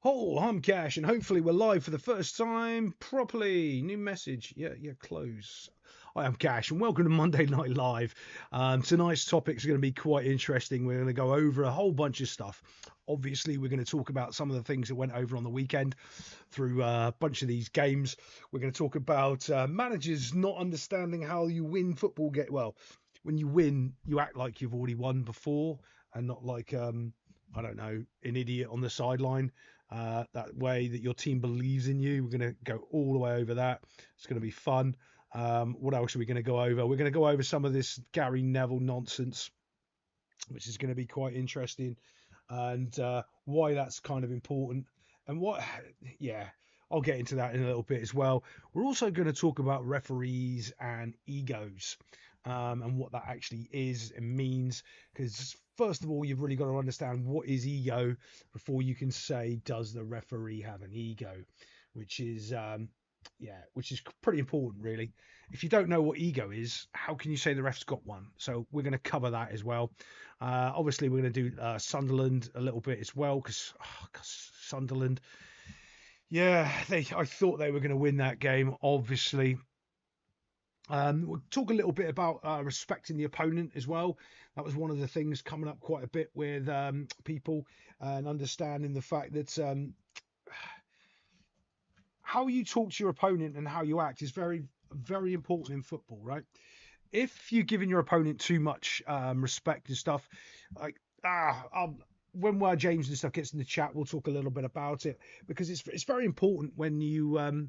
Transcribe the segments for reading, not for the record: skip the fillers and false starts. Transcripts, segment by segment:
Oh, I'm Cash, and hopefully we're live for the first time properly. New message. Yeah, close. I am Cash, and welcome to Monday Night Live. Tonight's topics are going to be quite interesting. We're going to go over a whole bunch of stuff. Obviously, we're going to talk about some of the things that went over on the weekend through a bunch of these games. We're going to talk about managers not understanding how you win football. Well, when you win, you act like you've already won before, and not like I don't know, an idiot on the sideline. That way that your team believes in you. We're going to go all the way over that. It's going to be fun. What else are we going to go over? We're going to go over some of this Gary Neville nonsense, which is going to be quite interesting, and why that's kind of important. And what, yeah, I'll get into that in a little bit as well. We're also going to talk about referees and egos, and what that actually is and means. Because first of all, you've really got to understand what is ego before you can say, does the referee have an ego? Which is which is pretty important, really. If you don't know what ego is, how can you say the ref's got one? So we're going to cover that as well. Obviously, we're going to do Sunderland a little bit as well because Sunderland, yeah, I thought they were going to win that game. Obviously, we'll talk a little bit about respecting the opponent as well. That was one of the things coming up quite a bit with people, and understanding the fact that how you talk to your opponent and how you act is very, very important in football, right? If you're giving your opponent too much respect and stuff, like when James and stuff gets in the chat, we'll talk a little bit about it because it's very important when you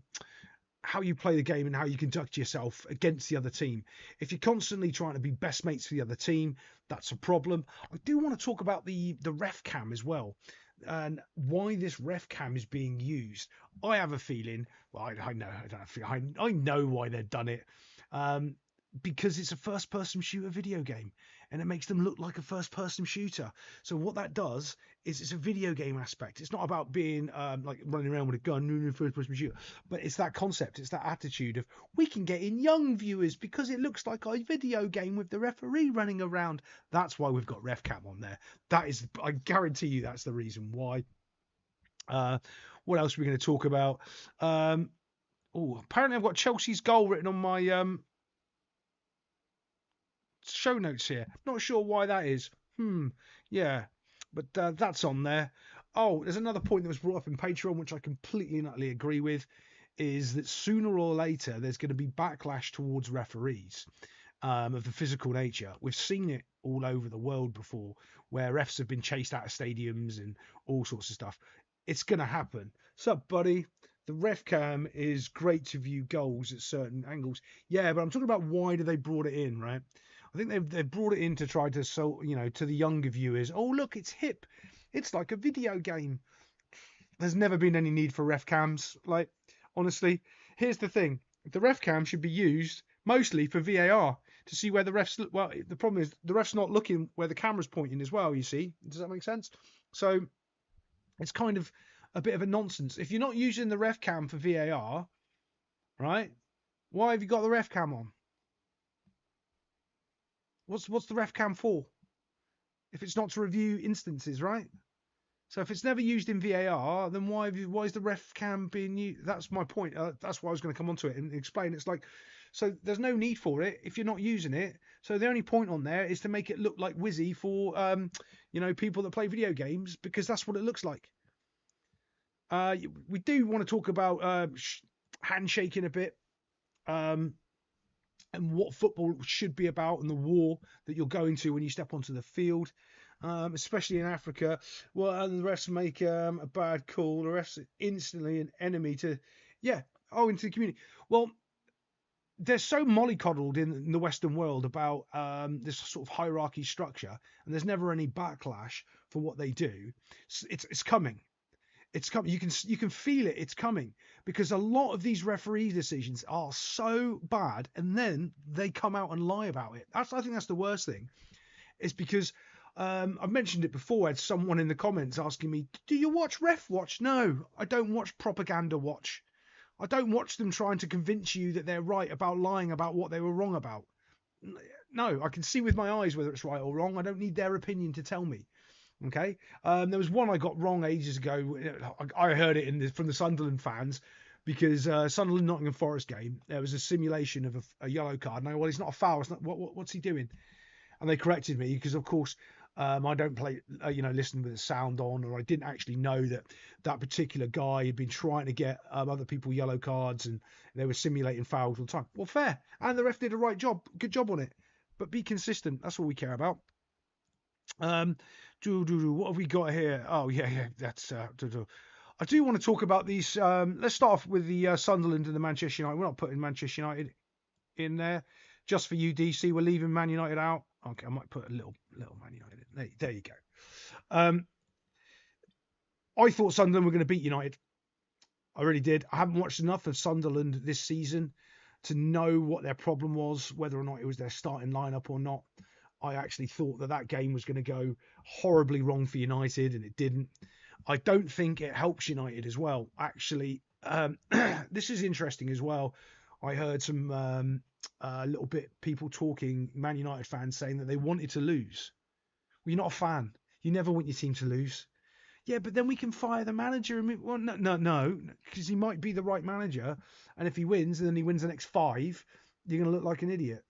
how you play the game and how you conduct yourself against the other team. If you're constantly trying to be best mates for the other team, that's a problem. I do want to talk about the ref cam as well and why this ref cam is being used. I have a feeling, well, I know, I don't feel, I know why they've done it. Um, because it's a first person shooter video game and it makes them look like a first person shooter. So what that does is it's a video game aspect. It's not about being like running around with a gun and first person shooter, but it's that concept. It's that attitude of we can get in young viewers because it looks like a video game with the referee running around. That's why we've got RefCam on there. That is, I guarantee you, that's the reason why. What else are we going to talk about? Apparently I've got Chelsea's goal written on my show notes here. Not sure why that is. Yeah, but that's on there. Oh, there's another point that was brought up in Patreon, which I completely and utterly agree with, is that sooner or later there's going to be backlash towards referees of the physical nature. We've seen it all over the world before, where refs have been chased out of stadiums and all sorts of stuff. It's going to happen. Sup, buddy? The ref cam is great to view goals at certain angles. Yeah, but I'm talking about why do they brought it in, right? I think they've brought it in to try to sell, to the younger viewers. Oh, look, it's hip. It's like a video game. There's never been any need for ref cams. Like, honestly, here's the thing: the ref cam should be used mostly for VAR to see where the refs. Well, the problem is the ref's not looking where the camera's pointing as well. You see, does that make sense? So it's kind of a bit of a nonsense. If you're not using the ref cam for VAR, right? Why have you got the ref cam on? What's the ref cam for? If it's not to review instances, right? So if it's never used in VAR, then why is the ref cam being used? That's my point. That's why I was going to come onto it and explain. It's like, so there's no need for it if you're not using it. So the only point on there is to make it look like Wizzy for people that play video games, because that's what it looks like. We do want to talk about handshaking a bit. And what football should be about and the war that you're going to when you step onto the field, especially in Africa. Well, and the refs make a bad call. The refs instantly an enemy to, into the community. Well, they're so mollycoddled in the Western world about this sort of hierarchy structure, and there's never any backlash for what they do. It's coming. It's coming. You can feel it. It's coming, because a lot of these referee decisions are so bad, and then they come out and lie about it. I think that's the worst thing. Is because I've mentioned it before. I had someone in the comments asking me, "Do you watch Ref Watch?" No, I don't watch Propaganda Watch. I don't watch them trying to convince you that they're right about lying about what they were wrong about. No, I can see with my eyes whether it's right or wrong. I don't need their opinion to tell me. Okay. There was one I got wrong ages ago. I heard it from the Sunderland fans because Sunderland Nottingham Forest game, there was a simulation of a yellow card. And well, it's not a foul. It's not, what's he doing? And they corrected me because, of course, I don't play, listen with the sound on, or I didn't actually know that particular guy had been trying to get other people yellow cards and they were simulating fouls all the time. Well, fair. And the ref did a right job. Good job on it. But be consistent. That's all we care about. What have we got here? Oh, yeah. That's. I do want to talk about these. Let's start off with the Sunderland and the Manchester United. We're not putting Manchester United in there just for you, DC. We're leaving Man United out. Okay, I might put a little Man United in. There you go. I thought Sunderland were going to beat United. I really did. I haven't watched enough of Sunderland this season to know what their problem was, whether or not it was their starting lineup or not. I actually thought that game was going to go horribly wrong for United, and it didn't. I don't think it helps United as well. Actually, this is interesting as well. I heard some little bit people talking, Man United fans saying that they wanted to lose. Well, you're not a fan. You never want your team to lose. Yeah, but then we can fire the manager. Well, no, because he might be the right manager, and if he wins, and then he wins the next 5, you're going to look like an idiot,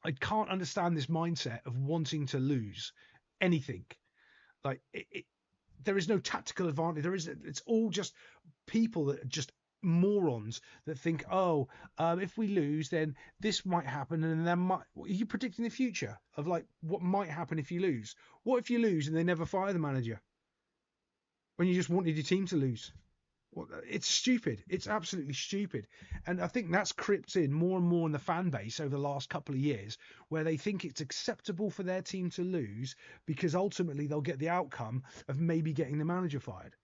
I can't understand this mindset of wanting to lose anything. Like there is no tactical advantage. It's all just people that are just morons that think, if we lose, then this might happen, and then are you predicting the future of like what might happen if you lose? What if you lose and they never fire the manager when you just wanted your team to lose? Well, it's stupid. It's absolutely stupid. And I think that's crept in more and more in the fan base over the last couple of years, where they think it's acceptable for their team to lose because ultimately they'll get the outcome of maybe getting the manager fired.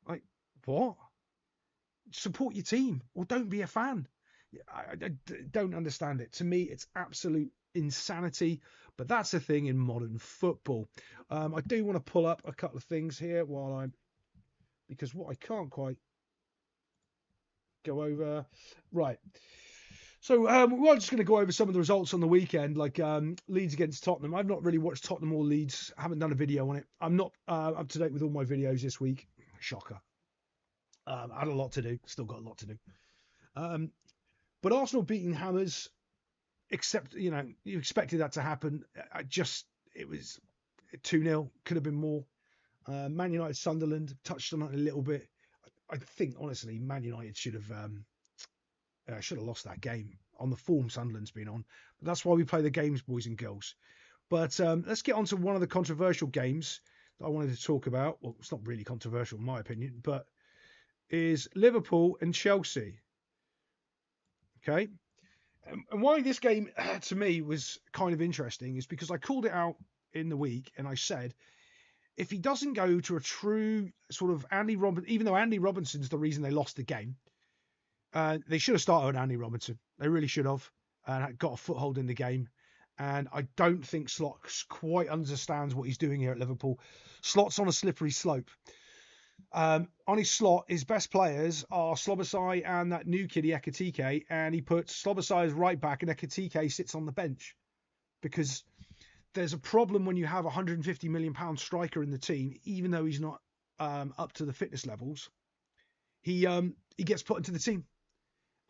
Like, what? Support your team or don't be a fan. I don't understand it. To me, it's absolute insanity, but that's the thing in modern football. I do want to pull up a couple of things here because what I can't quite go over. Right. So we're just going to go over some of the results on the weekend, like Leeds against Tottenham. I've not really watched Tottenham or Leeds. I haven't done a video on it. I'm not up to date with all my videos this week. Shocker. I had a lot to do. Still got a lot to do. But Arsenal beating Hammers, except, you expected that to happen. It was 2-0. Could have been more. Man United Sunderland, touched on it a little bit. I think, honestly, Man United should have lost that game on the form Sunderland's been on. But that's why we play the games, boys and girls. But let's get on to one of the controversial games that I wanted to talk about. Well, it's not really controversial in my opinion, but is Liverpool and Chelsea. Okay. And why this game, to me, was kind of interesting is because I called it out in the week and I said, if he doesn't go to a true sort of Andy Robinson, even though Andy Robinson's the reason they lost the game, they should have started with Andy Robinson. They really should have, and got a foothold in the game. And I don't think Slot quite understands what he's doing here at Liverpool. Slot's on a slippery slope. On his slot, his best players are Slobosai and that new kiddie Ekitike, and he puts Slobosai as right back and Ekitike sits on the bench because there's a problem when you have a £150 million striker in the team, even though he's not up to the fitness levels. He gets put into the team,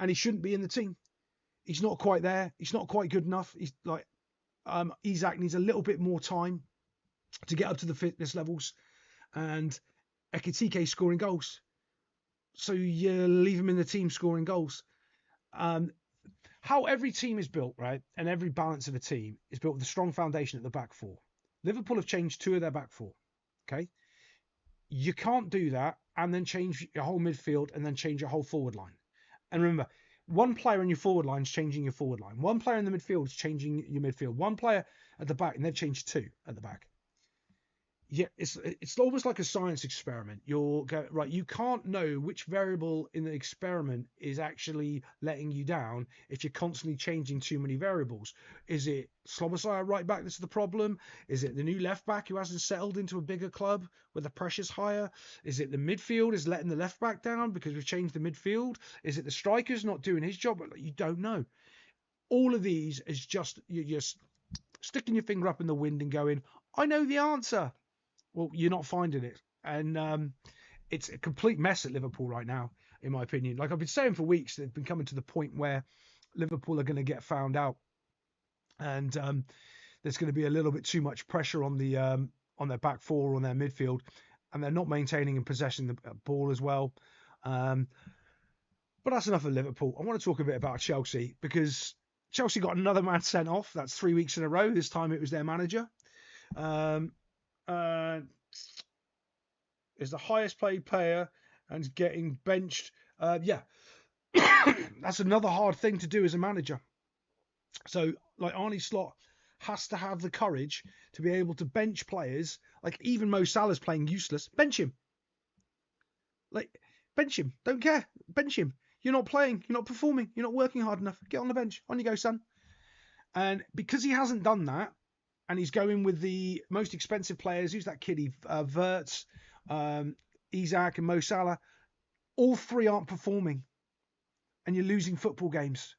and he shouldn't be in the team. He's not quite there. He's not quite good enough. He's like Isak needs a little bit more time to get up to the fitness levels, and Ekitike scoring goals. So you leave him in the team scoring goals. How every team is built, right? And every balance of a team is built with a strong foundation at the back four. Liverpool have changed 2 of their back 4. Okay. You can't do that and then change your whole midfield and then change your whole forward line. And remember, one player in your forward line is changing your forward line. One player in the midfield is changing your midfield. One player at the back, and they've changed 2 at the back. Yeah, it's almost like a science experiment. You can't know which variable in the experiment is actually letting you down if you're constantly changing too many variables. Is it Slobosai right back that's the problem? Is it the new left back who hasn't settled into a bigger club where the pressure's higher? Is it the midfield is letting the left back down because we've changed the midfield? Is it the striker's not doing his job? You don't know. All of these is just you're sticking your finger up in the wind and going, I know the answer. Well, you're not finding it. And it's a complete mess at Liverpool right now, in my opinion. Like I've been saying for weeks, they've been coming to the point where Liverpool are going to get found out. And there's going to be a little bit too much pressure on their back four, on their midfield, and they're not maintaining and possessing the ball as well. Um, but that's enough of Liverpool. I want to talk a bit about Chelsea because Chelsea got another man sent off. That's 3 weeks in a row. This time it was their manager. Um, uh, is the highest paid player and getting benched. Yeah, that's another hard thing to do as a manager. So, like Arnie Slot has to have the courage to be able to bench players. Like even Mo Salah's playing useless. Bench him. Like bench him. Don't care. Bench him. You're not playing. You're not performing. You're not working hard enough. Get on the bench. On you go, son. And because he hasn't done that, and he's going with the most expensive players. Who's that kid? Verts, Isaac, and Mo Salah. All three aren't performing, and you're losing football games.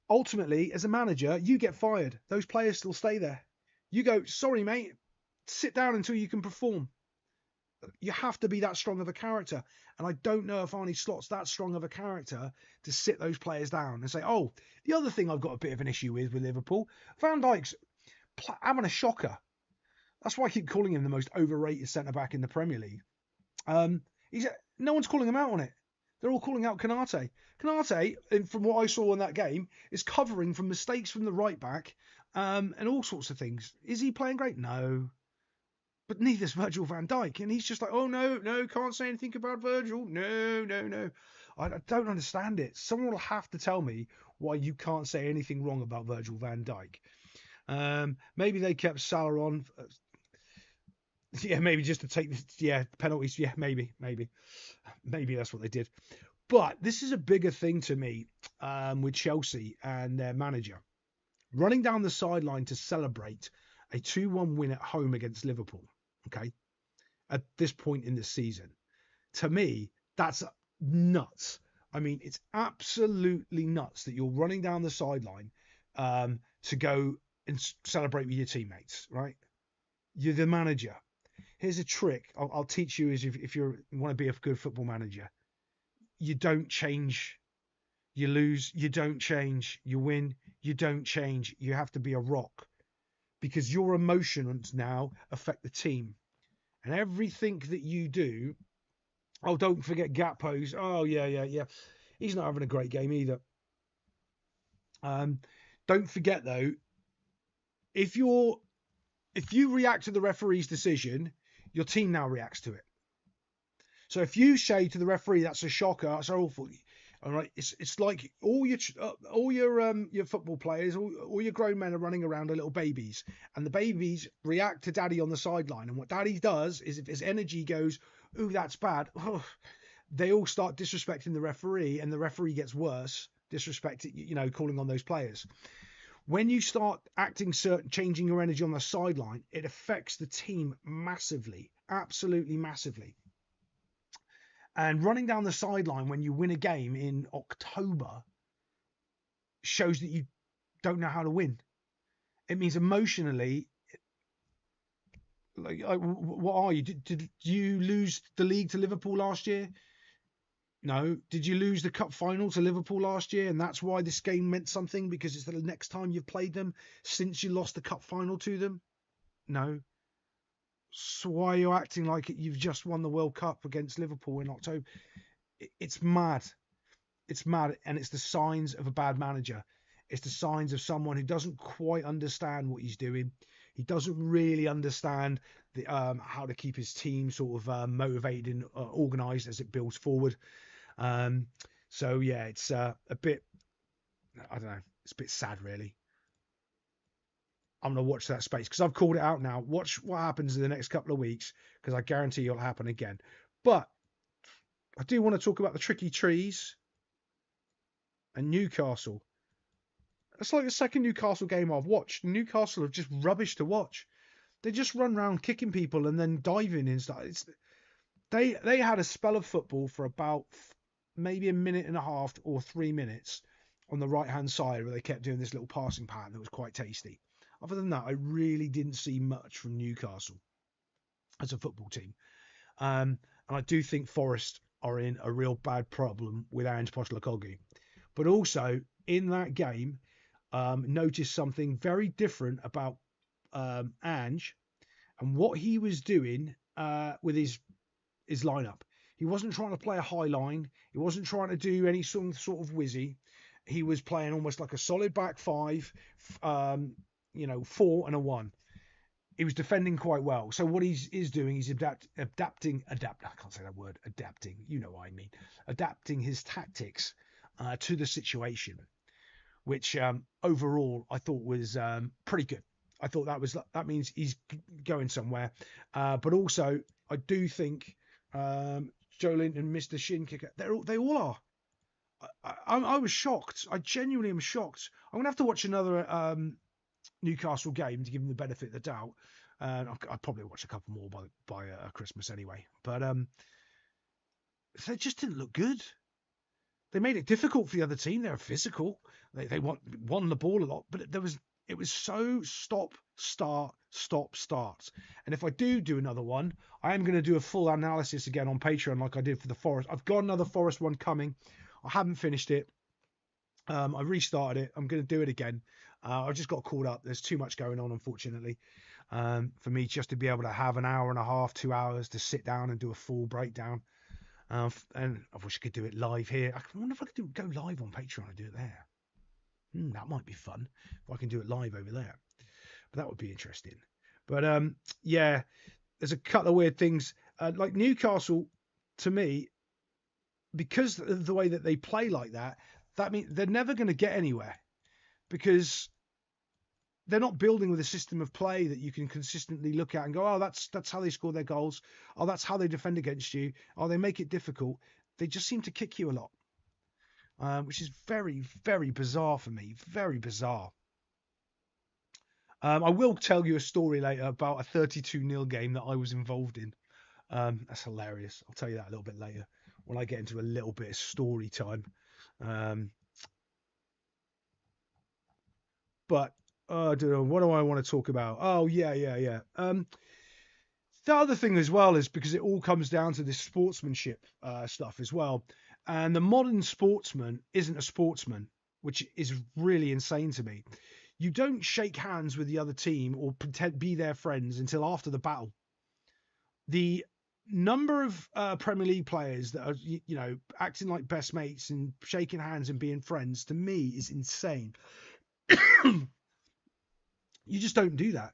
Ultimately, as a manager, you get fired. Those players still stay there. You go, sorry, mate, sit down until you can perform. You have to be that strong of a character. And I don't know if Arnie Slot's that strong of a character to sit those players down and say, oh, the other thing I've got a bit of an issue with Liverpool, Van Dijk's having a shocker. That's why I keep calling him the most overrated centre-back in the Premier League. No one's calling him out on it. They're all calling out Konate. Konate, from what I saw in that game, is covering from mistakes from the right back and all sorts of things. Is he playing great? No. But neither's Virgil van Dijk. And he's just like, oh, no, can't say anything about Virgil. No. I don't understand it. Someone will have to tell me why you can't say anything wrong about Virgil van Dijk. Maybe they kept Salah on. Yeah, maybe just to take the penalties. Yeah, maybe that's what they did. But this is a bigger thing to me with Chelsea and their manager. Running down the sideline to celebrate a 2-1 win at home against Liverpool, okay, at this point in the season. To me, that's nuts. I mean, it's absolutely nuts that you're running down the sideline to go and celebrate with your teammates, right? You're the manager. Here's a trick I'll teach you is if you want to be a good football manager. You don't change. You lose. You don't change. You win. You don't change. You have to be a rock because your emotions now affect the team. And everything that you do, oh, don't forget Gatpo's. Oh, yeah. He's not having a great game either. Don't forget, though, if you react to the referee's decision, your team now reacts to it. So if you say to the referee, that's a shocker, that's awful. All right, it's like all your football players, all your grown men are running around are little babies, and the babies react to daddy on the sideline. And what daddy does is if his energy goes, ooh, that's bad, they all start disrespecting the referee, and the referee gets worse, disrespecting, calling on those players. When you start changing your energy on the sideline, it affects the team massively, absolutely massively. And running down the sideline when you win a game in October shows that you don't know how to win. It means emotionally, like what are you? Did you lose the league to Liverpool last year? No. Did you lose the cup final to Liverpool last year? And that's why this game meant something because it's the next time you've played them since you lost the cup final to them? No. So why are you acting like you've just won the World Cup against Liverpool in October? It's mad. It's mad. And it's the signs of a bad manager. It's the signs of someone who doesn't quite understand what he's doing. He doesn't really understand how to keep his team sort of motivated and organised as it builds forward. So yeah, it's a bit, I don't know, it's a bit sad really. I'm going to watch that space because I've called it out now. Watch what happens in the next couple of weeks because I guarantee it'll happen again. But I do want to talk about the tricky trees and Newcastle. It's like the second Newcastle game I've watched. Newcastle are just rubbish to watch. They just run around kicking people and then diving and stuff. They had a spell of football for about maybe a minute and a half or 3 minutes on the right-hand side where they kept doing this little passing pattern that was quite tasty. Other than that, I really didn't see much from Newcastle as a football team. And I do think Forest are in a real bad problem with Ange Postecoglou. But also in that game, noticed something very different about Ange and what he was doing with his lineup. He wasn't trying to play a high line. He wasn't trying to do any sort of whizzy. He was playing almost like a solid back five, 4 and a 1. He was defending quite well. So what he's doing, he's adapting. I can't say that word. Adapting. You know what I mean. Adapting his tactics to the situation, which overall I thought was pretty good. I thought that means he's going somewhere. But also I do think Jolin and Mr. Shin Kicker, they all are. I was shocked. I genuinely am shocked. I'm gonna have to watch another Newcastle game to give them the benefit of the doubt. I'll probably watch a couple more by Christmas anyway. But they just didn't look good. They made it difficult for the other team. They were physical. They won the ball a lot, but it was so stop, start, stop, start. And if I do another one, I am going to do a full analysis again on Patreon like I did for the Forest. I've got another Forest one coming. I haven't finished it. I restarted it. I'm going to do it again. I just got caught up. There's too much going on, unfortunately, for me just to be able to have an hour and a half, 2 hours to sit down and do a full breakdown. And I wish I could do it live here. I wonder if I could go live on Patreon and do it there. That might be fun if I can do it live over there. But that would be interesting. But yeah, there's a couple of weird things. Like Newcastle, to me, because of the way that they play like that means they're never going to get anywhere, because they're not building with a system of play that you can consistently look at and go, oh, that's how they score their goals. Oh, that's how they defend against you. Oh, they make it difficult. They just seem to kick you a lot, which is very, very bizarre for me. Very bizarre. I will tell you a story later about a 32-0 game that I was involved in. That's hilarious. I'll tell you that a little bit later when I get into a little bit of story time. But I don't know. What do I want to talk about? Oh, yeah. The other thing as well is because it all comes down to this sportsmanship stuff as well. And the modern sportsman isn't a sportsman, which is really insane to me. You don't shake hands with the other team or pretend be their friends until after the battle. The number of Premier League players that are, acting like best mates and shaking hands and being friends, to me, is insane. You just don't do that.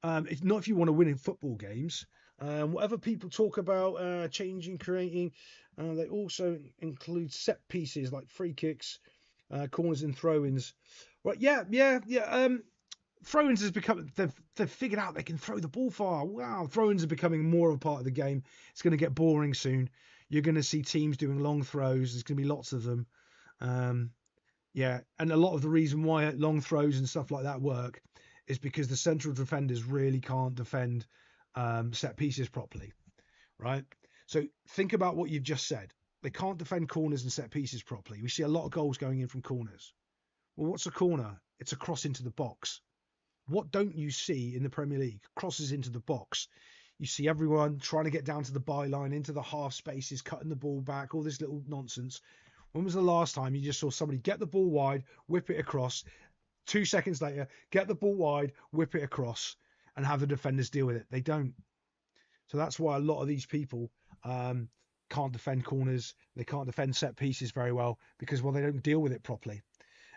It's not if you want to win in football games. Whatever people talk about changing, creating, they also include set pieces like free kicks, corners and throw-ins. Right? Yeah. Throw-ins has become, they've figured out they can throw the ball far. Wow, throw-ins are becoming more of a part of the game. It's going to get boring soon. You're going to see teams doing long throws. There's going to be lots of them. Yeah, and a lot of the reason why long throws and stuff like that work is because the central defenders really can't defend set pieces properly, right? So think about what you've just said. They can't defend corners and set pieces properly. We see a lot of goals going in from corners. Well, what's a corner? It's a cross into the box. What don't you see in the Premier League? Crosses into the box. You see everyone trying to get down to the byline, into the half spaces, cutting the ball back, all this little nonsense. When was the last time you just saw somebody get the ball wide, whip it across, 2 seconds later, get the ball wide, whip it across, and have the defenders deal with it? They don't. So that's why a lot of these people can't defend corners. They can't defend set pieces very well because, well, they don't deal with it properly.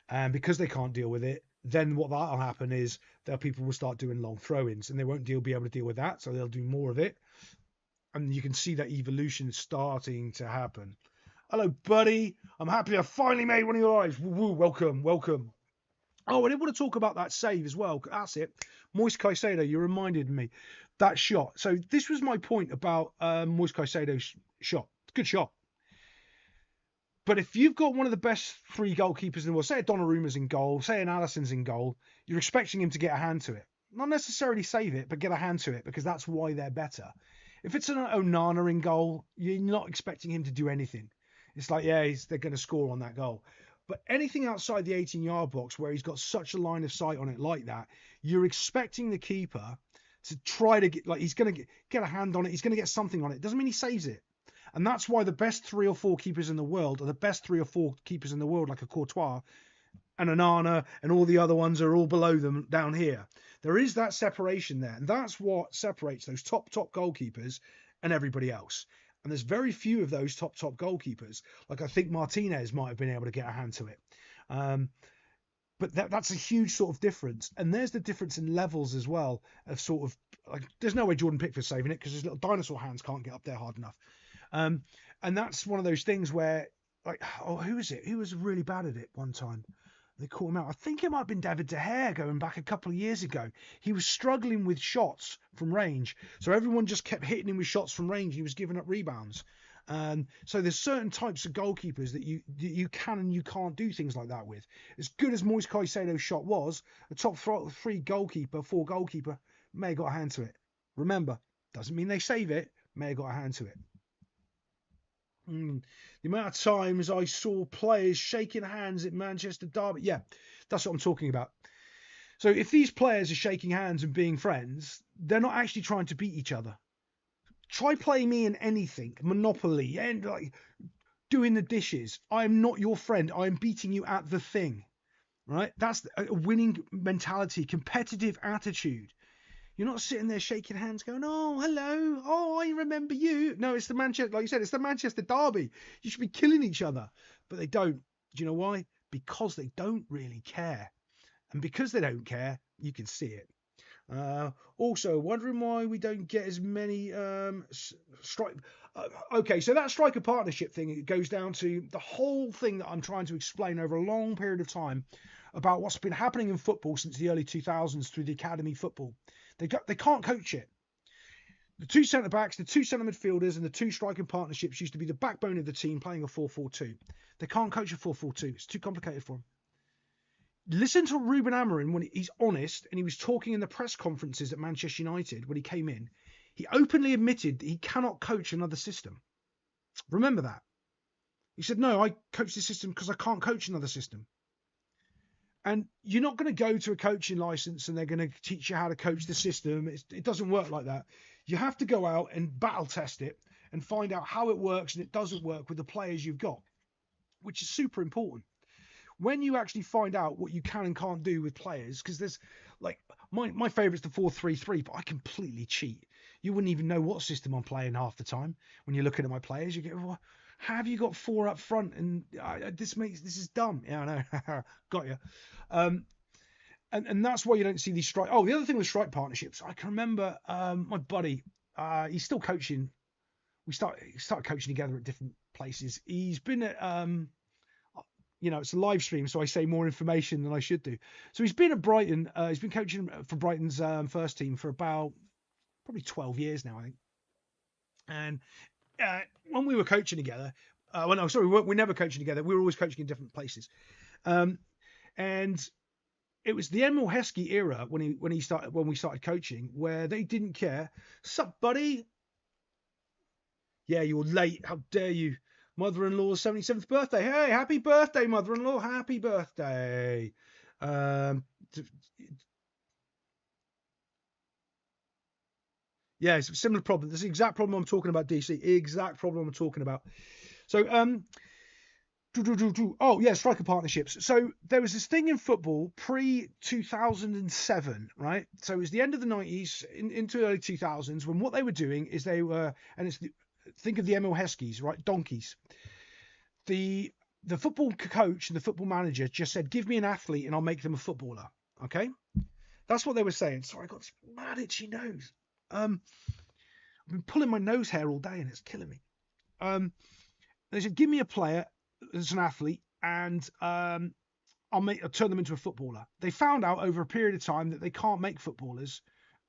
And because they can't deal with it, then what that'll happen is that people will start doing long throw-ins and they won't be able to deal with that. So they'll do more of it. And you can see that evolution starting to happen. Hello, buddy. I'm happy I finally made one of your eyes. Woo, welcome. Oh, I did want to talk about that save as well. That's it. Moise Caicedo, you reminded me. That shot. So this was my point about Moise Caicedo's shot. Good shot. But if you've got one of the best three goalkeepers in the world, say a Donnarumma's in goal, say an Alisson's in goal, you're expecting him to get a hand to it. Not necessarily save it, but get a hand to it because that's why they're better. If it's an Onana in goal, you're not expecting him to do anything. It's like, yeah, they're going to score on that goal. But anything outside the 18-yard box where he's got such a line of sight on it like that, you're expecting the keeper to try to get, like, he's going to get a hand on it. He's going to get something on it. Doesn't mean he saves it. And that's why the best 3 or 4 keepers in the world are the best 3 or 4 keepers in the world, like a Courtois and an Anna, and all the other ones are all below them down here. There is that separation there. And that's what separates those top goalkeepers and everybody else. And there's very few of those top goalkeepers. Like, I think Martinez might have been able to get a hand to it. But that's a huge sort of difference. And there's the difference in levels as well of sort of, like, there's no way Jordan Pickford's saving it because his little dinosaur hands can't get up there hard enough. And that's one of those things where, like, oh, who is it? Who was really bad at it one time? They caught him out. I think it might have been David De Gea going back a couple of years ago. He was struggling with shots from range. So everyone just kept hitting him with shots from range. He was giving up rebounds. So there's certain types of goalkeepers that you can and you can't do things like that with. As good as Moise Caicedo's shot was, the top 4 goalkeeper may have got a hand to it. Remember, doesn't mean they save it, may have got a hand to it. The amount of times I saw players shaking hands at Manchester derby. Yeah, that's what I'm talking about. So if these players are shaking hands and being friends, they're not actually trying to beat each other. Try play me in anything, Monopoly, and like doing the dishes. I'm not your friend. I'm beating you at the thing, right? That's a winning mentality, competitive attitude. You're not sitting there shaking hands going, oh, hello. Oh, I remember you. No, it's the Manchester, like you said, it's the Manchester derby. You should be killing each other. But they don't. Do you know why? Because they don't really care. And because they don't care, you can see it. Also, wondering why we don't get as many strike. Okay, so that striker partnership thing, it goes down to the whole thing that I'm trying to explain over a long period of time about what's been happening in football since the early 2000s through the academy football. They can't coach it. The 2 centre-backs, the 2 centre midfielders, and the 2 striking partnerships used to be the backbone of the team playing a 4-4-2. They can't coach a 4-4-2. It's too complicated for them. Listen to Ruben Amorim when he's honest, and he was talking in the press conferences at Manchester United when he came in. He openly admitted that he cannot coach another system. Remember that. He said, no, I coach this system because I can't coach another system. And you're not going to go to a coaching license and they're going to teach you how to coach the system. It doesn't work like that. You have to go out and battle test it and find out how it works and it doesn't work with the players you've got, which is super important. When you actually find out what you can and can't do with players, because there's like my favourite's the 4-3-3, but I completely cheat. You wouldn't even know what system I'm playing half the time when you're looking at my players. You go, well, how have you got 4 up front? And this is dumb. Yeah, I know. Got you. And that's why you don't see these strike. Oh, the other thing with strike partnerships, I can remember my buddy. He's still coaching. We started coaching together at different places. He's been at it's a live stream, so I say more information than I should do. So he's been at Brighton. He's been coaching for Brighton's first team for about probably 12 years now, I think. And when we were coaching together, we never coaching together. We were always coaching in different places. And it was the Emil Heskey era when we started coaching, where they didn't care. Sup, buddy? Yeah, you're late. How dare you? Mother-in-law's 77th birthday. Hey, happy birthday, mother-in-law. Happy birthday. Yeah, it's a similar problem. This is the exact problem I'm talking about, DC. Exact problem I'm talking about. So, oh, yeah, striker partnerships. So there was this thing in football pre-2007, right? So it was the end of the 90s into the early 2000s when what they were doing is think of the Emil Heskies, right? Donkeys. The football coach and the football manager just said, give me an athlete and I'll make them a footballer. Okay? That's what they were saying. Sorry, I got this mad itchy nose. I've been pulling my nose hair all day and it's killing me. They said, give me a player as an athlete and I'll turn them into a footballer. They found out over a period of time that they can't make footballers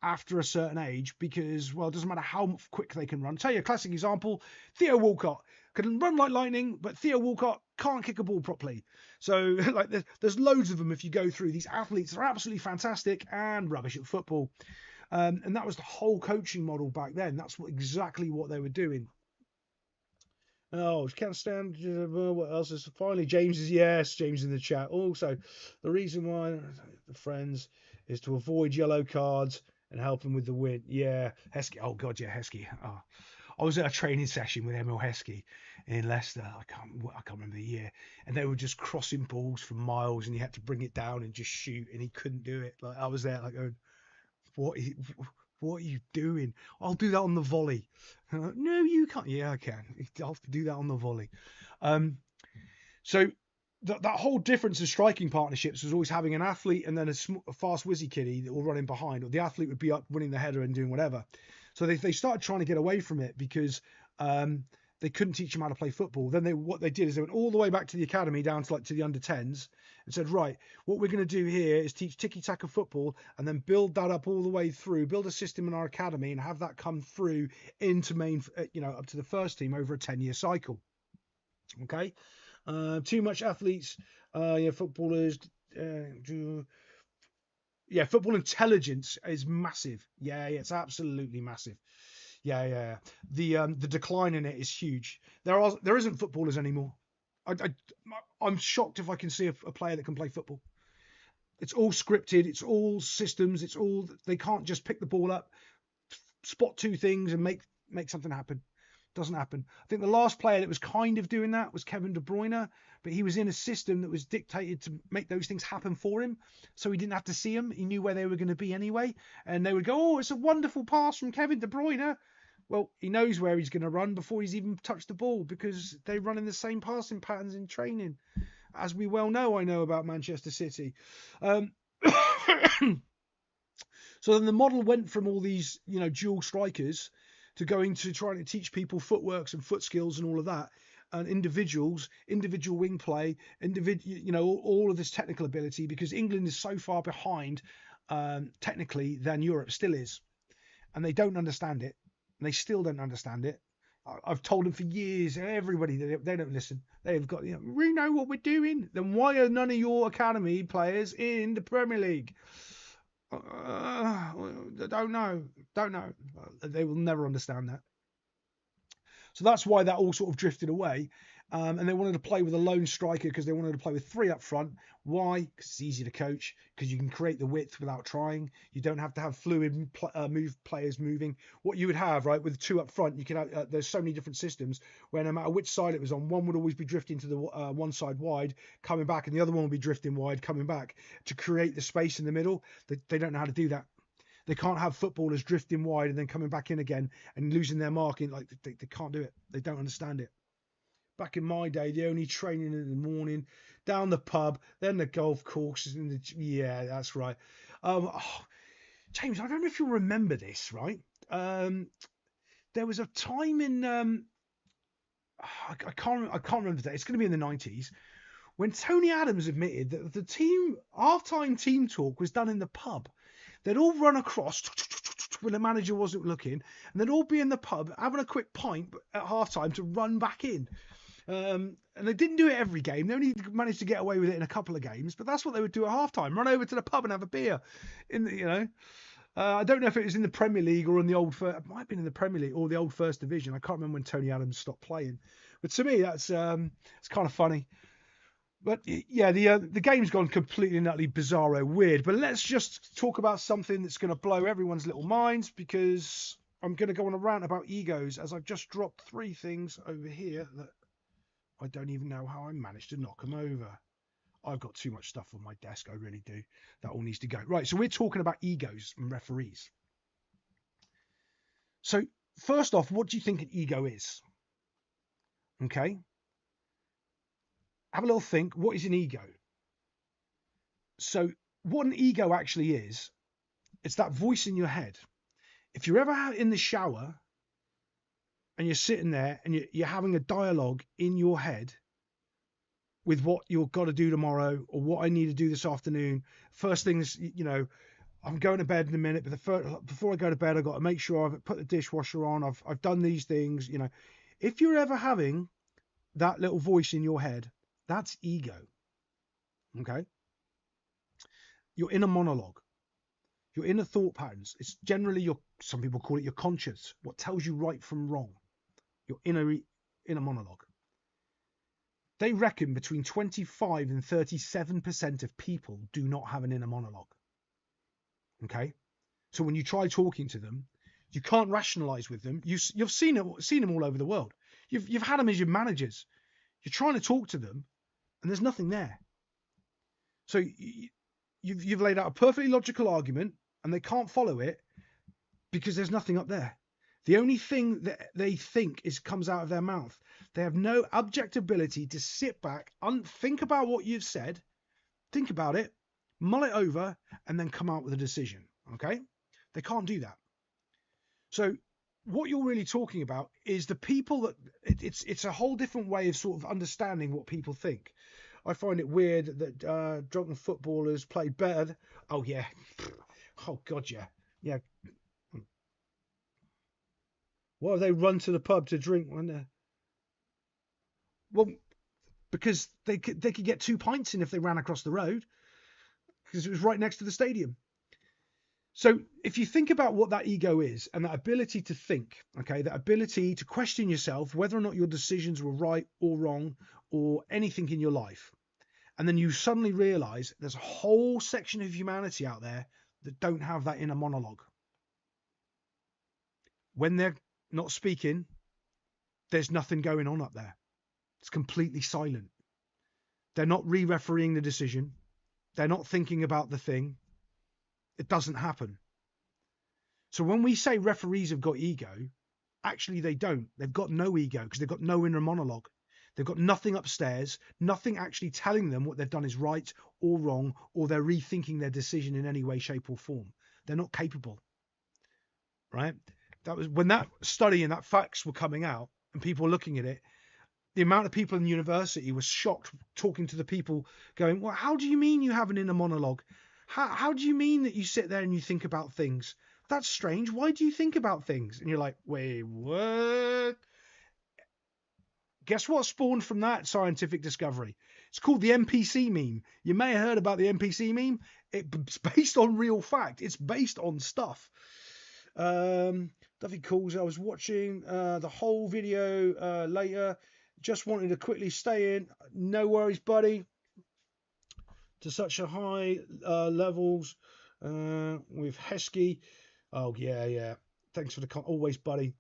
after a certain age because, well, it doesn't matter how quick they can run. I'll tell you a classic example, Theo Walcott can run like lightning, but Theo Walcott can't kick a ball properly. So like there's loads of them if you go through. These athletes are absolutely fantastic and rubbish at football. And that was the whole coaching model back then. That's exactly what they were doing. Oh, can't stand. What else is finally James is yes. James in the chat. Also, the reason why the friends is to avoid yellow cards and help him with the win. Yeah, Heskey. Oh God, yeah, Heskey. Oh, I was at a training session with Emil Heskey in Leicester. I can't remember the year, and they were just crossing balls from miles, and he had to bring it down and just shoot, and he couldn't do it. Like I was there, like going, what? What are you doing? I'll do that on the volley. No, you can't. Yeah, I can. I'll do that on the volley. Um, so that whole difference in striking partnerships was always having an athlete and then a fast whizzy kiddie that will run in behind, or the athlete would be up winning the header and doing whatever. So they started trying to get away from it because they couldn't teach them how to play football. Then what they did is they went all the way back to the academy down to the under 10s and said, right, what we're going to do here is teach tiki-taka football and then build that up all the way through, build a system in our academy and have that come through into main, up to the first team over a 10-year cycle. Okay. Too much athletes, footballers do. Yeah, football intelligence is massive. Yeah, it's absolutely massive. Yeah. The decline in it is huge. There isn't footballers anymore. I'm shocked if I can see a player that can play football. It's all scripted. It's all systems. They can't just pick the ball up, spot two things, and make something happen. Doesn't happen. I think the last player that was kind of doing that was Kevin De Bruyne, but he was in a system that was dictated to make those things happen for him. So he didn't have to see them. He knew where they were going to be anyway. And they would go, oh, it's a wonderful pass from Kevin De Bruyne. Well, he knows where he's going to run before he's even touched the ball because they run in the same passing patterns in training. As we well know, I know about Manchester City. So then the model went from all these, dual strikers to going to trying to teach people footworks and foot skills and all of that, and individual wing play, all of this technical ability, because England is so far behind technically than Europe still is, and they don't understand it, and they still don't understand it. I've told them for years, everybody, they don't listen. They've got, we know what we're doing. Then why are none of your academy players in the Premier League? Don't know. They will never understand that. So that's why that all sort of drifted away. And they wanted to play with a lone striker because they wanted to play with three up front. Why? Because it's easy to coach, because you can create the width without trying. You don't have to have fluid players moving. What you would have, right, with two up front, you can have, there's so many different systems where no matter which side it was on, one would always be drifting to the one side wide, coming back, and the other one would be drifting wide, coming back to create the space in the middle. They don't know how to do that. They can't have footballers drifting wide and then coming back in again and losing their marking. Like they can't do it. They don't understand it. Back in my day, the only training in the morning, down the pub, then the golf courses. Yeah, that's right. James, I don't know if you'll remember this, right? There was a time in I can't remember that. It's going to be in the 90s when Tony Adams admitted that the team halftime team talk was done in the pub. They'd all run across when the manager wasn't looking, and they'd all be in the pub having a quick pint at halftime to run back in. And they didn't do it every game. They only managed to get away with it in a couple of games, but that's what they would do at halftime: run over to the pub and have a beer. I don't know if it was in the Premier League or in the old. It might have been in the Premier League or the old First Division. I can't remember when Tony Adams stopped playing, but to me, that's it's kind of funny. But yeah, the game's gone completely and utterly bizarro weird. But let's just talk about something that's going to blow everyone's little minds, because I'm going to go on a rant about egos, as I've just dropped three things over here that I don't even know how I managed to knock them over. I've got too much stuff on my desk. I really do. That all needs to go. Right, so we're talking about egos and referees. So first off, what do you think an ego is? Okay. Have a little think. What is an ego? So what an ego actually is, it's that voice in your head. If you're ever in the shower and you're sitting there and you're having a dialogue in your head with what you've got to do tomorrow or what I need to do this afternoon, first things, I'm going to bed in a minute, but before I go to bed, I've got to make sure I've put the dishwasher on. I've done these things, If you're ever having that little voice in your head, that's ego. Okay. You're in a monologue. Your inner thought patterns. It's generally some people call it your conscience, what tells you right from wrong. Your inner inner monologue. They reckon between 25 and 37% of people do not have an inner monologue. Okay? So when you try talking to them, you can't rationalize with them. You've seen them all over the world. You've had them as your managers. You're trying to talk to them, and there's nothing there. So you've laid out a perfectly logical argument, and they can't follow it because there's nothing up there. The only thing that they think comes out of their mouth. They have no objectability to sit back and think about what you've said, think about it, mull it over, and then come out with a decision. Okay? They can't do that. So what you're really talking about is the people that it's a whole different way of sort of understanding what people think. I find it weird that drunken footballers play better. Oh yeah. Oh God, yeah. Yeah. Why do they run to the pub to drink when they're... Well, because they could get 2 pints in if they ran across the road, because it was right next to the stadium. So if you think about what that ego is and that ability to think, okay, that ability to question yourself, whether or not your decisions were right or wrong or anything in your life, and then you suddenly realize there's a whole section of humanity out there that don't have that inner monologue. When they're not speaking, there's nothing going on up there. It's completely silent. They're not re-refereeing the decision. They're not thinking about the thing. It doesn't happen. So when we say referees have got ego, actually they don't. They've got no ego because they've got no inner monologue. They've got nothing upstairs, nothing actually telling them what they've done is right or wrong, or they're rethinking their decision in any way, shape, or form. They're not capable. Right? That was when that study and that facts were coming out and people were looking at it. The amount of people in the university was shocked talking to the people going, well, how do you mean you have an inner monologue? How do you mean that you sit there and you think about things? That's strange. Why do you think about things? And you're like, wait, what? Guess what spawned from that scientific discovery? It's called the NPC meme. You may have heard about the NPC meme. It's based on real fact. It's based on stuff. Duffy calls. I was watching the whole video later. Just wanted to quickly stay in. No worries, buddy. To such a high levels with Heskey. Oh, yeah. Thanks for the always, buddy.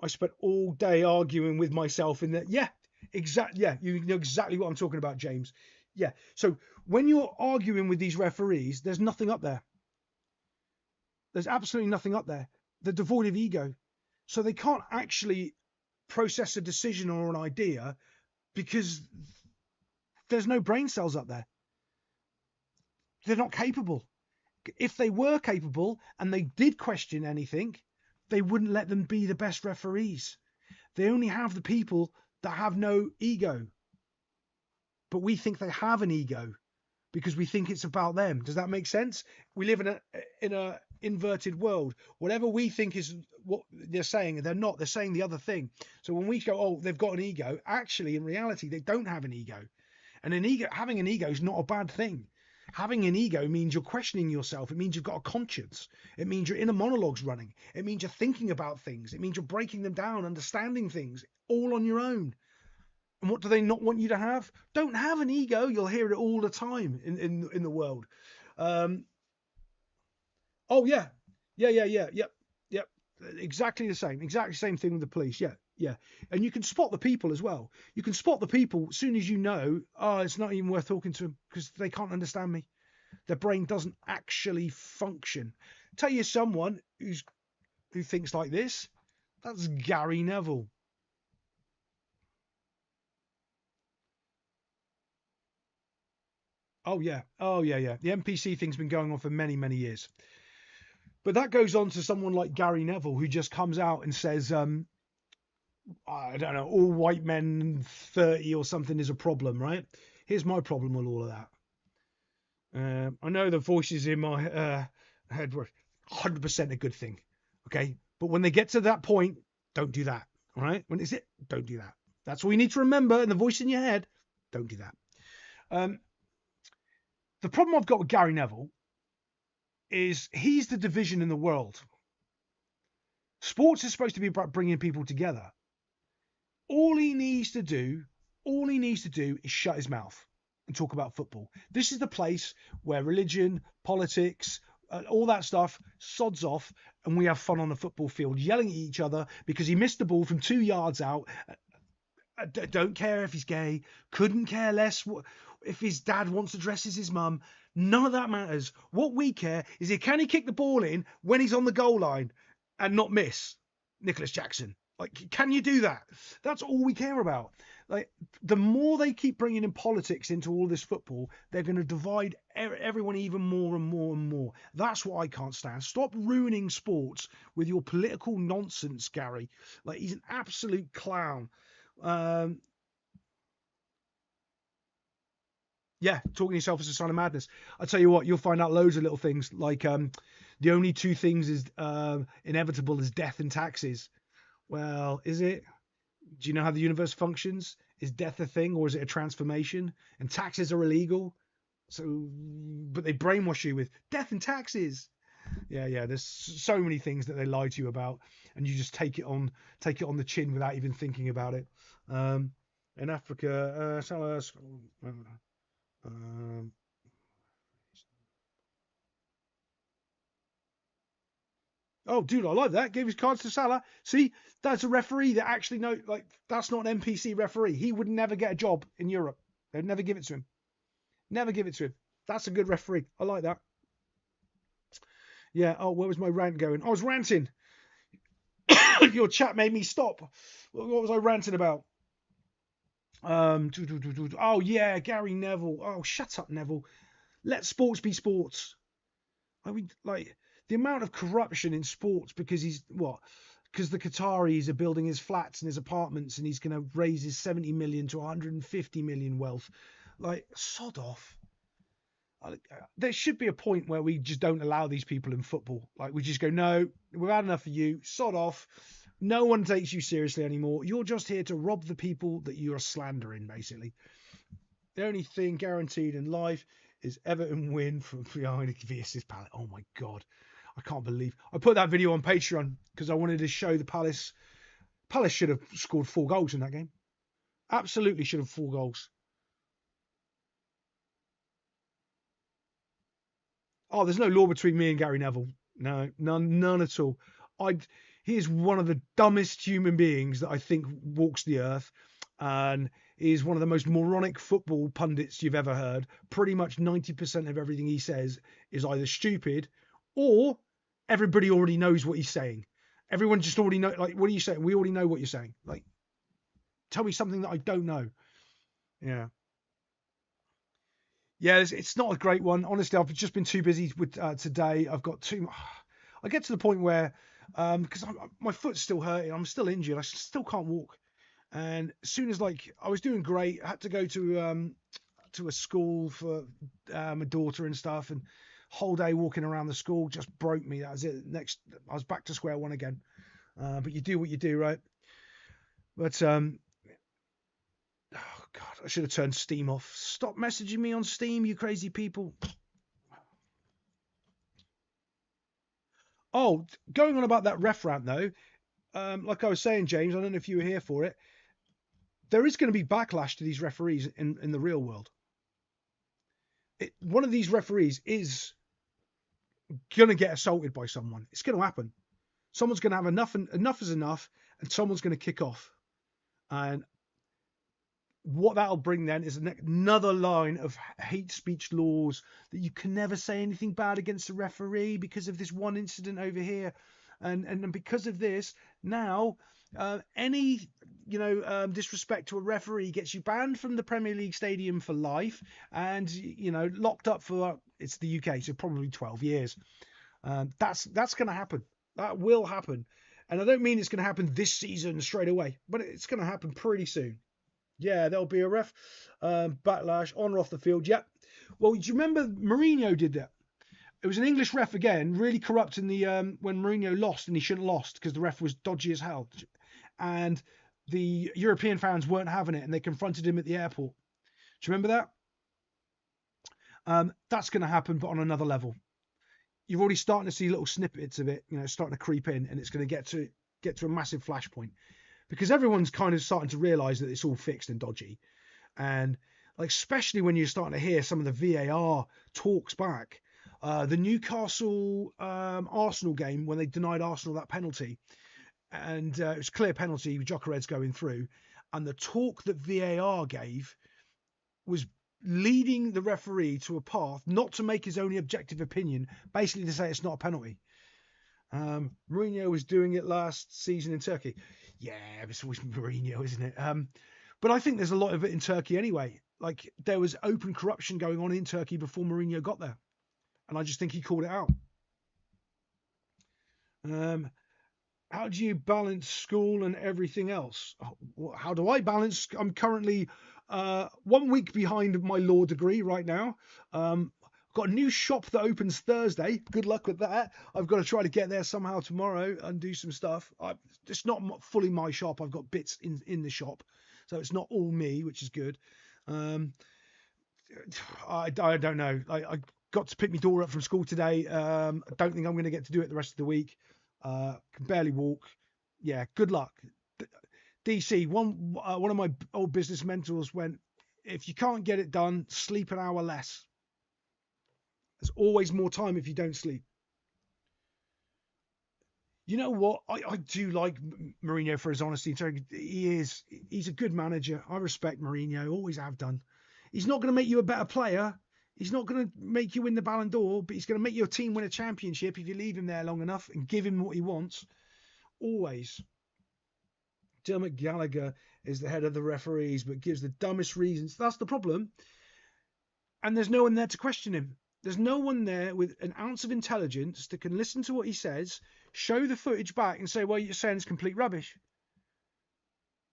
I spent all day arguing with myself in that. Yeah, exactly. Yeah, you know exactly what I'm talking about, James. Yeah. So when you're arguing with these referees, there's nothing up there. There's absolutely nothing up there. They're devoid of ego. So they can't actually process a decision or an idea because there's no brain cells up there. They're not capable. If they were capable and they did question anything, they wouldn't let them be the best referees. They only have the people that have no ego. But we think they have an ego because we think it's about them. Does that make sense? We live in a inverted world. Whatever we think is what they're saying, they're not. They're saying the other thing. So when we go, oh, they've got an ego, actually, in reality, they don't have an ego. And having an ego is not a bad thing. Having an ego means you're questioning yourself. It means you've got a conscience. It means your inner monologue's running. It means you're thinking about things. It means you're breaking them down, understanding things, all on your own. And what do they not want you to have? Don't have an ego. You'll hear it all the time in the world. Oh, yeah. Yep. Exactly the same. Exactly the same thing with the police. Yeah. And you can spot the people as well. You can spot the people as soon as you know, oh, it's not even worth talking to them because they can't understand me. Their brain doesn't actually function. Tell you someone who thinks like this, that's Gary Neville. Oh, yeah. The NPC thing's been going on for many, many years. But that goes on to someone like Gary Neville, who just comes out and says, I don't know, all white men 30 or something is a problem, right? Here's my problem with all of that. I know the voices in my head were 100% a good thing, okay? But when they get to that point, don't do that, all right? When it's it, don't do that. That's all you need to remember, and the voice in your head, don't do that. The problem I've got with Gary Neville is he's the division in the world. Sports is supposed to be about bringing people together. All he needs to do, all he needs to do is shut his mouth and talk about football. This is the place where religion, politics, all that stuff sods off, and we have fun on the football field, yelling at each other because he missed the ball from 2 yards out. Don't care if he's gay. Couldn't care less if his dad wants to dress as his mum. None of that matters. What we care is can he kick the ball in when he's on the goal line and not miss? Nicholas Jackson. Like, can you do that? That's all we care about. Like, the more they keep bringing in politics into all this football, they're going to divide everyone even more and more and more. That's what I can't stand. Stop ruining sports with your political nonsense, Gary. Like, he's an absolute clown. Yeah, talking yourself is a sign of madness. I tell you what, you'll find out loads of little things like the only two things is inevitable is death and taxes. Well, is it? Do you know how the universe functions? Is death a thing or is it a transformation? And taxes are illegal. So, but they brainwash you with death and taxes. Yeah. There's so many things that they lie to you about, and you just take it on the chin without even thinking about it. In Africa, oh, dude, I like that. Gave his cards to Salah. See, that's a referee that actually that's not an NPC referee. He would never get a job in Europe. They'd never give it to him. Never give it to him. That's a good referee. I like that. Yeah. Oh, where was my rant going? I was ranting. Your chat made me stop. What was I ranting about? Oh yeah, Gary Neville. Oh, shut up, Neville. Let sports be sports. I mean, like the amount of corruption in sports because because the Qataris are building his flats and his apartments and he's going to raise his 70 million to 150 million wealth. Like, sod off. There should be a point where we just don't allow these people in football. Like, we just go, no, we've had enough of you. Sod off. No one takes you seriously anymore. You're just here to rob the people that you are slandering, basically. The only thing guaranteed in life is Everton win from behind Vias's Palace. Oh my God. I can't believe I put that video on Patreon because I wanted to show the Palace. Palace should have scored 4 goals in that game. Absolutely should have 4 goals. Oh, there's no law between me and Gary Neville. No, none at all. He is one of the dumbest human beings that I think walks the earth, and is one of the most moronic football pundits you've ever heard. Pretty much 90% of everything he says is either stupid or everybody already knows what he's saying. Everyone just already know. Like, what are you saying? We already know what you're saying. Like, tell me something that I don't know. Yeah. Yeah, it's not a great one. Honestly, I've just been too busy with today. I've got too. I get to the point where, because my foot's still hurting, I'm still injured. I still can't walk. And as soon as I was doing great, I had to go to a school for my daughter and stuff, and whole day walking around the school just broke me. That was it. Next, I was back to square one again. But you do what you do, right? But oh God, I should have turned Steam off. Stop messaging me on Steam, you crazy people. Oh, going on about that ref rant though, like I was saying, James, I don't know if you were here for it. There is going to be backlash to these referees in the real world. One of these referees is going to get assaulted by someone. It's going to happen. Someone's going to have enough is enough, and someone's going to kick off. And what that'll bring then is another line of hate speech laws that you can never say anything bad against a referee because of this one incident over here. And because of this, now any disrespect to a referee gets you banned from the Premier League stadium for life, and locked up for it's the UK, so probably 12 years. That's going to happen. That will happen, and I don't mean it's going to happen this season straight away, but it's going to happen pretty soon. Yeah, there'll be a ref backlash on or off the field. Yep. Well, do you remember Mourinho did that? It was an English ref again, really corrupt in the when Mourinho lost, and he shouldn't have lost because the ref was dodgy as hell. And the European fans weren't having it, and they confronted him at the airport. Do you remember that? That's going to happen, but on another level. You're already starting to see little snippets of it, starting to creep in, and it's going to get to a massive flashpoint. because everyone's kind of starting to realise that it's all fixed and dodgy, and like especially when you're starting to hear some of the VAR talks back. The Newcastle Arsenal game when they denied Arsenal that penalty, and it was a clear penalty with Jokered's going through, and the talk that VAR gave was leading the referee to a path not to make his own objective opinion, basically to say it's not a penalty. Mourinho was doing it last season in Turkey. Yeah, it's always Mourinho, isn't it? But I think there's a lot of it in Turkey anyway. Like there was open corruption going on in Turkey before Mourinho got there, and I just think he called it out. How do you balance school and everything else? How do I balance? I'm currently 1 week behind my law degree right now. Got a new shop that opens Thursday. Good luck with that. I've got to try to get there somehow tomorrow and do some stuff. It's not fully my shop. I've got bits in the shop, so it's not all me, which is good. I don't know. I got to pick my daughter up from school today. I don't think I'm going to get to do it the rest of the week. Can barely walk. Yeah, good luck. DC, one of my old business mentors went, if you can't get it done, sleep an hour less. There's always more time if you don't sleep. You know what? I do like Mourinho for his honesty. He's a good manager. I respect Mourinho, always have done. He's not going to make you a better player. He's not going to make you win the Ballon d'Or, but he's going to make your team win a championship if you leave him there long enough and give him what he wants. Always. Dermot Gallagher is the head of the referees, but gives the dumbest reasons. That's the problem. And there's no one there to question him. There's no one there with an ounce of intelligence that can listen to what he says, show the footage back and say, well, you're saying it's complete rubbish.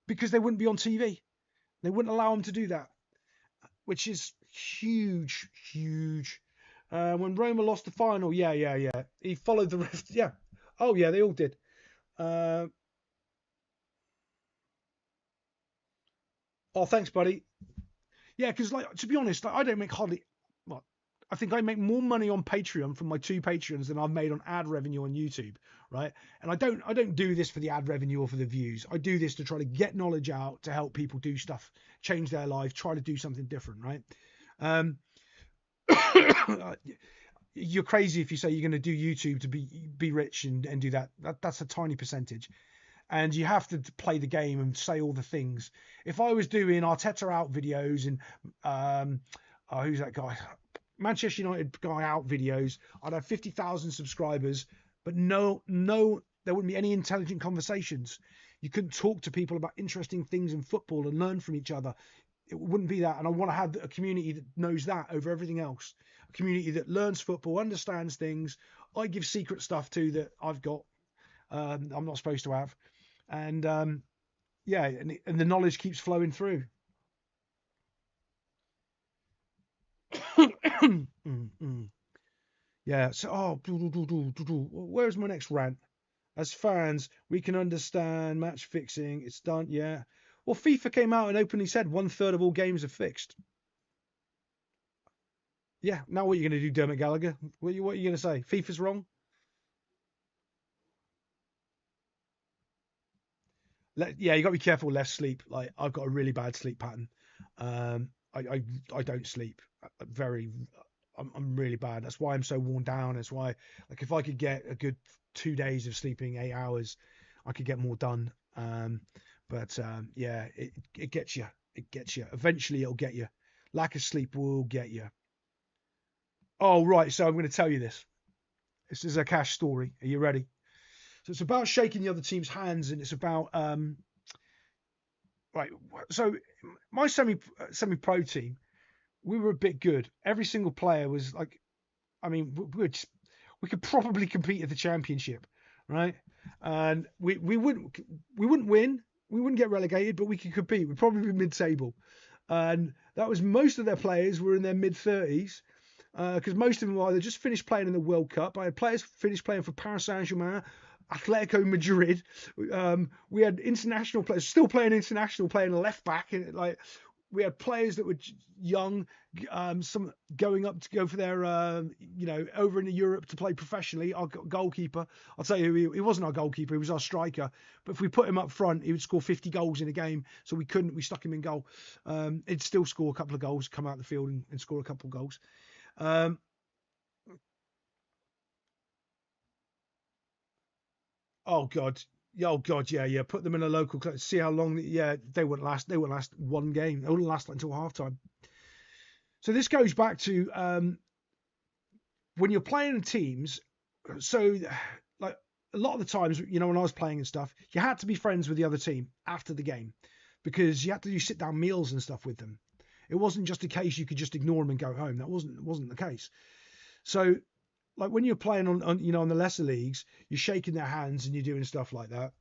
Because they wouldn't be on TV. They wouldn't allow him to do that. Which is huge. When Roma lost the final, yeah. He followed the ref. Yeah. Oh, yeah, they all did. Oh, thanks, buddy. Yeah, because like to be honest, I don't make hardly. Well, I think I make more money on Patreon from my 2 Patreons than I've made on ad revenue on YouTube, right? And I don't do this for the ad revenue or for the views. I do this to try to get knowledge out, to help people do stuff, change their life, try to do something different, right? You're crazy if you say you're going to do YouTube to be rich and do that. That's a tiny percentage. And you have to play the game and say all the things. If I was doing Arteta out videos and who's that guy? Manchester United guy out videos, I'd have 50,000 subscribers, but no, there wouldn't be any intelligent conversations. You couldn't talk to people about interesting things in football and learn from each other. It wouldn't be that. And I want to have a community that knows that over everything else. A community that learns football, understands things. I give secret stuff too that I've got, I'm not supposed to have. And and the knowledge keeps flowing through. Yeah. So, where's my next rant? As fans, we can understand match fixing. It's done. Yeah. Well, FIFA came out and openly said 1/3 of all games are fixed. Yeah. Now what are you going to do, Dermot Gallagher? What are you going to say? FIFA's wrong? You got to be careful. Less sleep. Like I've got a really bad sleep pattern. I don't sleep. I'm really bad. That's why I'm so worn down. That's why, like, if I could get a good 2 days of sleeping 8 hours, I could get more done. It gets you. It gets you. Eventually, it'll get you. Lack of sleep will get you. Oh, right. So I'm going to tell you this. This is a Cash story. Are you ready? So it's about shaking the other team's hands, and it's about right. So my semi-pro team, we were a bit good. Every single player was like, I mean, we could probably compete at the championship, right? And we wouldn't win, we wouldn't get relegated, but we could compete. We'd probably be mid-table, and that was most of their players were in their mid-30s. Because most of them either just finished playing in the World Cup. I had players finished playing for Paris Saint-Germain, Atletico Madrid. We had international players still playing international, playing left back, and like we had players that were young, some going up to go for their, over in Europe to play professionally. Our goalkeeper, I'll tell you, he wasn't our goalkeeper, he was our striker. But if we put him up front, he would score 50 goals in a game. So we stuck him in goal. He'd still score a couple of goals, come out the field and score a couple of goals. Oh God. Oh God, yeah. Put them in a local club. See how long. Yeah, they wouldn't last. They wouldn't last one game. They wouldn't last until halftime. So this goes back to when you're playing in teams. So like a lot of the times, when I was playing and stuff, you had to be friends with the other team after the game because you had to do sit down meals and stuff with them. It wasn't just a case you could just ignore them and go home. That wasn't the case. So like when you're playing on the lesser leagues, you're shaking their hands and you're doing stuff like that.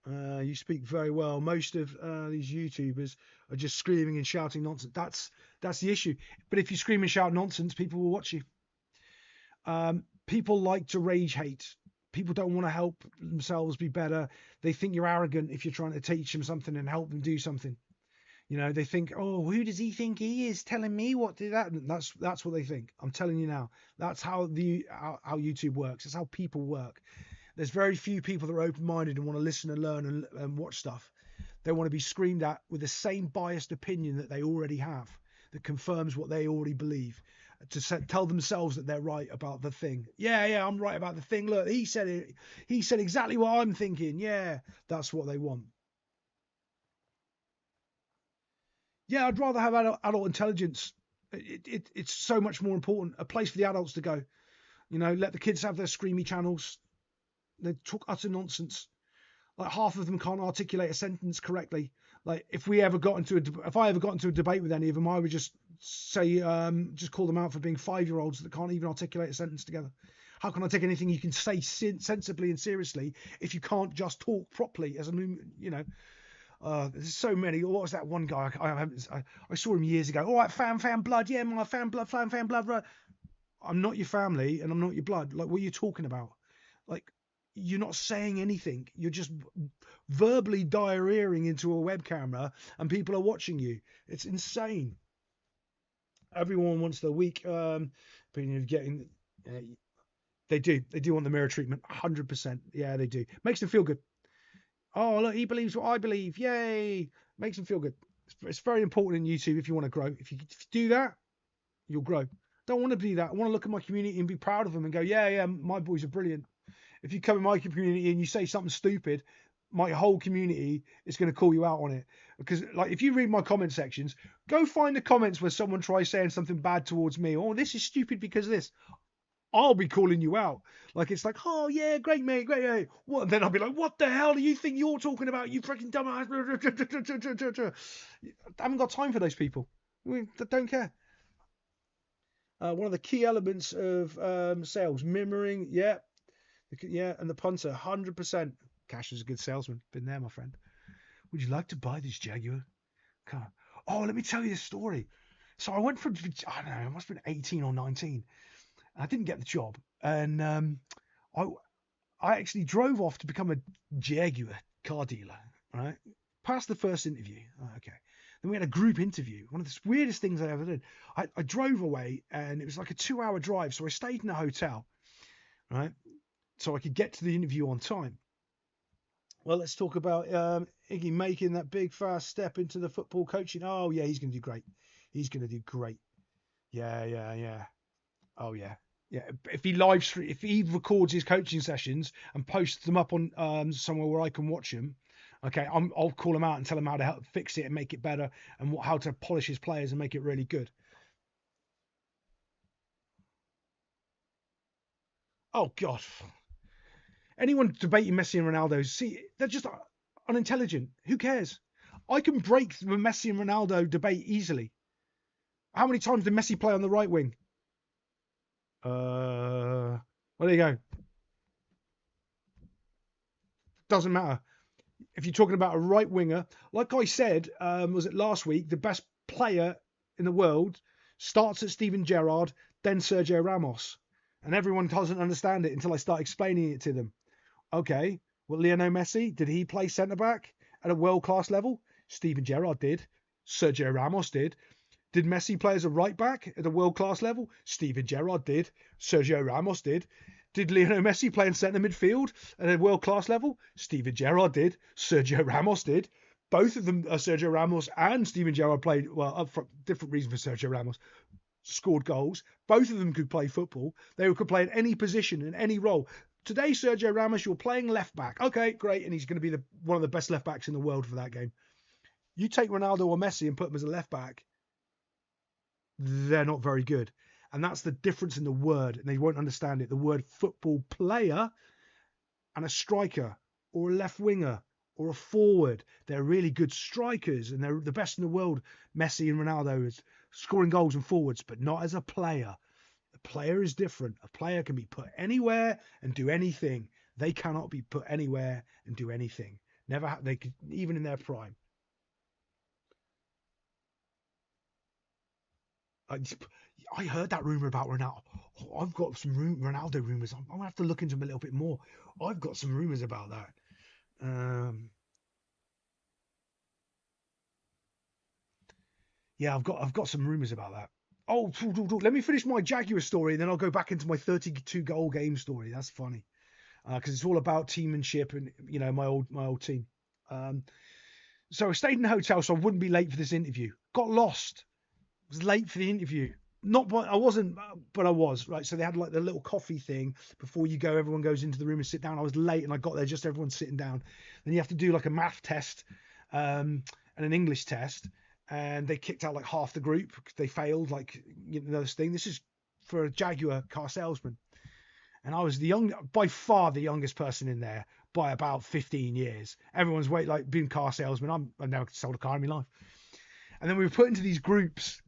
You speak very well. Most of these YouTubers are just screaming and shouting nonsense. That's the issue. But if you scream and shout nonsense, people will watch you. People like to rage hate. People don't want to help themselves be better. They think you're arrogant if you're trying to teach them something and help them do something. They think, oh, who does he think he is telling me what to do that? And that's what they think. I'm telling you now. That's how how YouTube works. It's how people work. There's very few people that are open-minded and want to listen and learn and watch stuff. They want to be screamed at with the same biased opinion that they already have, that confirms what they already believe, to tell themselves that they're right about the thing. Yeah, I'm right about the thing. Look, he said it. He said exactly what I'm thinking. Yeah, that's what they want. Yeah, I'd rather have adult intelligence. It's so much more important. A place for the adults to go. Let the kids have their screamy channels. They talk utter nonsense. Like half of them can't articulate a sentence correctly. Like if I ever got into a debate with any of them, I would just say, just call them out for being 5-year-olds that can't even articulate a sentence together. How can I take anything you can say sensibly and seriously if you can't just talk properly as there's so many. What was that one guy? I saw him years ago. All right, fan blood. Yeah, my fan blood. Right. I'm not your family and I'm not your blood. Like, what are you talking about? Like, you're not saying anything. You're just verbally diarrheaing into a web camera and people are watching you. It's insane. Everyone wants the weak opinion of getting. They do want the mirror treatment. 100%. Yeah, they do. Makes them feel good. Oh, look, he believes what I believe. Yay. Makes them feel good. It's very important in YouTube if you want to grow. If you do that, you'll grow. Don't want to be that. I want to look at my community and be proud of them and go, yeah, my boys are brilliant. If you come in my community and you say something stupid, my whole community is going to call you out on it. Because like if you read my comment sections, go find the comments where someone tries saying something bad towards me. Oh, this is stupid because of this. I'll be calling you out. Like, it's like, oh, yeah, great, mate, great, mate. What? And then I'll be like, what the hell do you think you're talking about, you freaking dumbass? I haven't got time for those people. We don't care. One of the key elements of sales, mirroring, yeah, and the punter, 100%. Cash is a good salesman. Been there, my friend. Would you like to buy this Jaguar car? Oh, let me tell you this story. So I went for, I don't know, it must have been 18 or 19. I didn't get the job, and I actually drove off to become a Jaguar car dealer. Right, passed the first interview. Oh, okay, then we had a group interview. One of the weirdest things I ever did. I drove away, and it was like a 2-hour drive. So I stayed in a hotel, right, so I could get to the interview on time. Well, let's talk about Iggy making that big fast step into the football coaching. Oh yeah, he's going to do great. He's going to do great. Yeah. Oh yeah. If he records his coaching sessions and posts them up on somewhere where I can watch him, okay, I'll call him out and tell him how to help fix it and make it better and how to polish his players and make it really good. Oh God, anyone debating Messi and Ronaldo, see, they're just unintelligent. Who cares? I can break the Messi and Ronaldo debate easily. How many times did Messi play on the right wing? Well, there you go. Doesn't matter. If you're talking about a right winger, like I said, was it last week, the best player in the world starts at Steven Gerrard, then Sergio Ramos. And everyone doesn't understand it until I start explaining it to them. Okay, well, Lionel Messi, did he play centre-back at a world-class level? Steven Gerrard did. Sergio Ramos did. Did Messi play as a right back at a world-class level? Steven Gerrard did. Sergio Ramos did. Did Lionel Messi play in centre midfield at a world-class level? Steven Gerrard did. Sergio Ramos did. Both of them, Sergio Ramos and Steven Gerrard, played, well, up for different reason for Sergio Ramos, scored goals. Both of them could play football. They could play in any position, in any role. Today, Sergio Ramos, you're playing left back. Okay, great. And he's going to be one of the best left backs in the world for that game. You take Ronaldo or Messi and put them as a left back, they're not very good. And that's the difference in the word. And they won't understand it. The word football player and a striker or a left winger or a forward, they're really good strikers and they're the best in the world. Messi and Ronaldo is scoring goals and forwards, but not as a player. A player is different. A player can be put anywhere and do anything. They cannot be put anywhere and do anything. Never they could, even in their prime. I heard that rumor about Ronaldo. Oh, I've got some Ronaldo rumors. I'm gonna have to look into them a little bit more. I've got some rumors about that. Yeah, I've got some rumors about that. Oh, let me finish my Jaguar story, and then I'll go back into my 32 goal game story. That's funny, because it's all about teammanship and my old team. So I stayed in the hotel so I wouldn't be late for this interview. Got lost. Was late for the interview. I wasn't, but I was, right? So they had like the little coffee thing before you go. Everyone goes into the room and sit down. I was late and I got there just everyone sitting down. Then you have to do like a math test and an English test. And they kicked out like half the group because they failed, like, this thing. This is for a Jaguar car salesman. And I was by far the youngest person in there by about 15 years. Everyone's been car salesman. I've never sold a car in my life. And then we were put into these groups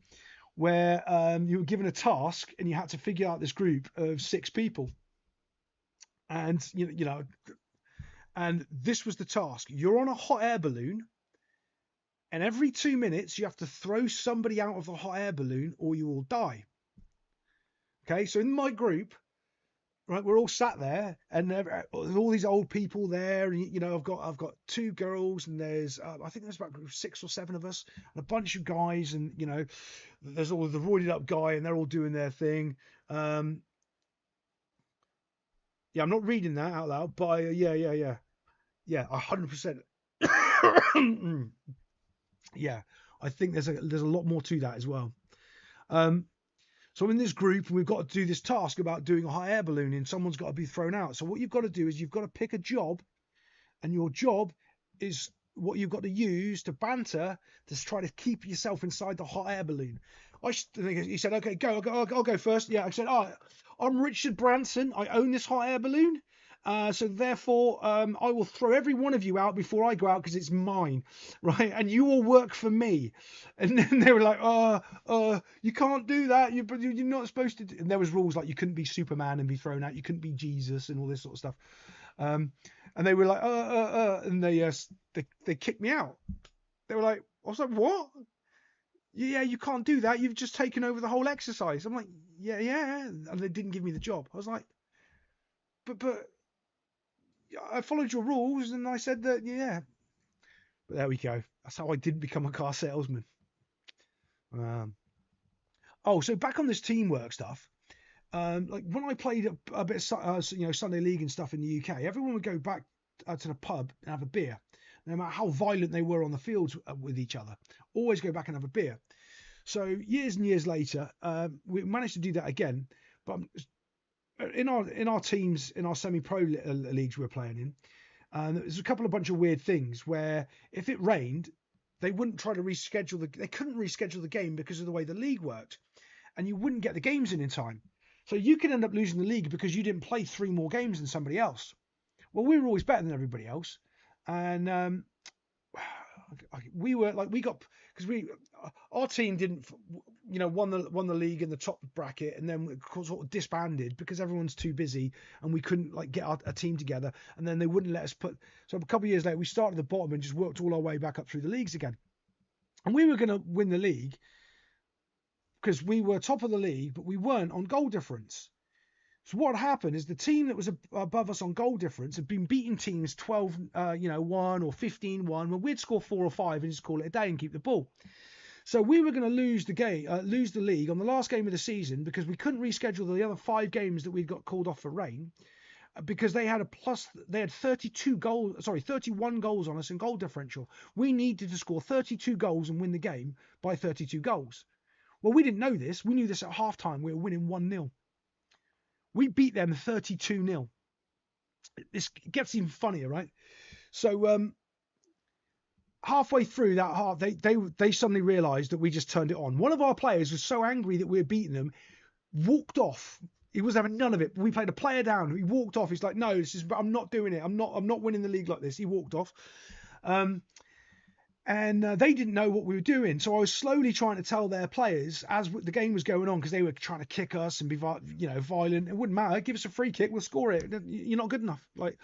where you were given a task and you had to figure out this group of 6 people. And, and this was the task. You're on a hot air balloon, and every 2 minutes you have to throw somebody out of the hot air balloon or you will die. Okay, so in my group, right, we're all sat there, and there's all these old people there, and I've got 2 girls, and there's I think there's about 6 or 7 of us, and a bunch of guys, and there's all the roided up guy, and they're all doing their thing. Yeah, I'm not reading that out loud, but yeah, 100%. Yeah, I think there's a lot more to that as well. So in this group, we've got to do this task about doing a hot air balloon, and someone's got to be thrown out. So what you've got to do is you've got to pick a job, and your job is what you've got to use to banter to try to keep yourself inside the hot air balloon. He said, okay, go. I'll go first. Yeah, I said, I'm Richard Branson. I own this hot air balloon. So therefore, I will throw every one of you out before I go out because it's mine, right? And you all work for me. And then they were like, you can't do that. You're not supposed to. And there was rules like you couldn't be Superman and be thrown out. You couldn't be Jesus and all this sort of stuff. And they were like, and they kicked me out. They were like, I was like, what? Yeah, you can't do that. You've just taken over the whole exercise. I'm like, yeah. And they didn't give me the job. I was like, but I followed your rules, and I said that, yeah. But there we go. That's how I did become a car salesman. So back on this teamwork stuff. Like when I played a bit of Sunday League and stuff in the UK, everyone would go back to the pub and have a beer, no matter how violent they were on the fields with each other. Always go back and have a beer. So years and years later, we managed to do that again, but in our teams, in our semi-pro leagues we're playing in, there's a bunch of weird things where if it rained, they wouldn't try to they couldn't reschedule the game because of the way the league worked, and you wouldn't get the games in time. So you could end up losing the league because you didn't play 3 more games than somebody else. Well, we were always better than everybody else, and we were like, because our team didn't, won the league in the top bracket, and then sort of disbanded because everyone's too busy and we couldn't get a team together, and then they wouldn't let us so a couple of years later we started at the bottom and just worked all our way back up through the leagues again, and we were going to win the league because we were top of the league, but we weren't on goal difference. So what happened is the team that was above us on goal difference had been beating teams 12, 1 or 15-1, when we'd score 4 or 5 and just call it a day and keep the ball. So we were going to lose the game, lose the league on the last game of the season because we couldn't reschedule the other 5 games that we'd got called off for rain, because they had 31 goals on us in goal differential. We needed to score 32 goals and win the game by 32 goals. Well, we didn't know this. We knew this at halftime. We were winning 1-0. We beat them 32-0. This gets even funnier, right? So halfway through that half, they suddenly realised that we just turned it on. One of our players was so angry that we were beating them, walked off. He was having none of it. We played a player down. He walked off. He's like, no, I'm not doing it. I'm not winning the league like this. He walked off. And they didn't know what we were doing. So I was slowly trying to tell their players as the game was going on, because they were trying to kick us and be, violent. It wouldn't matter. Give us a free kick. We'll score it. You're not good enough. But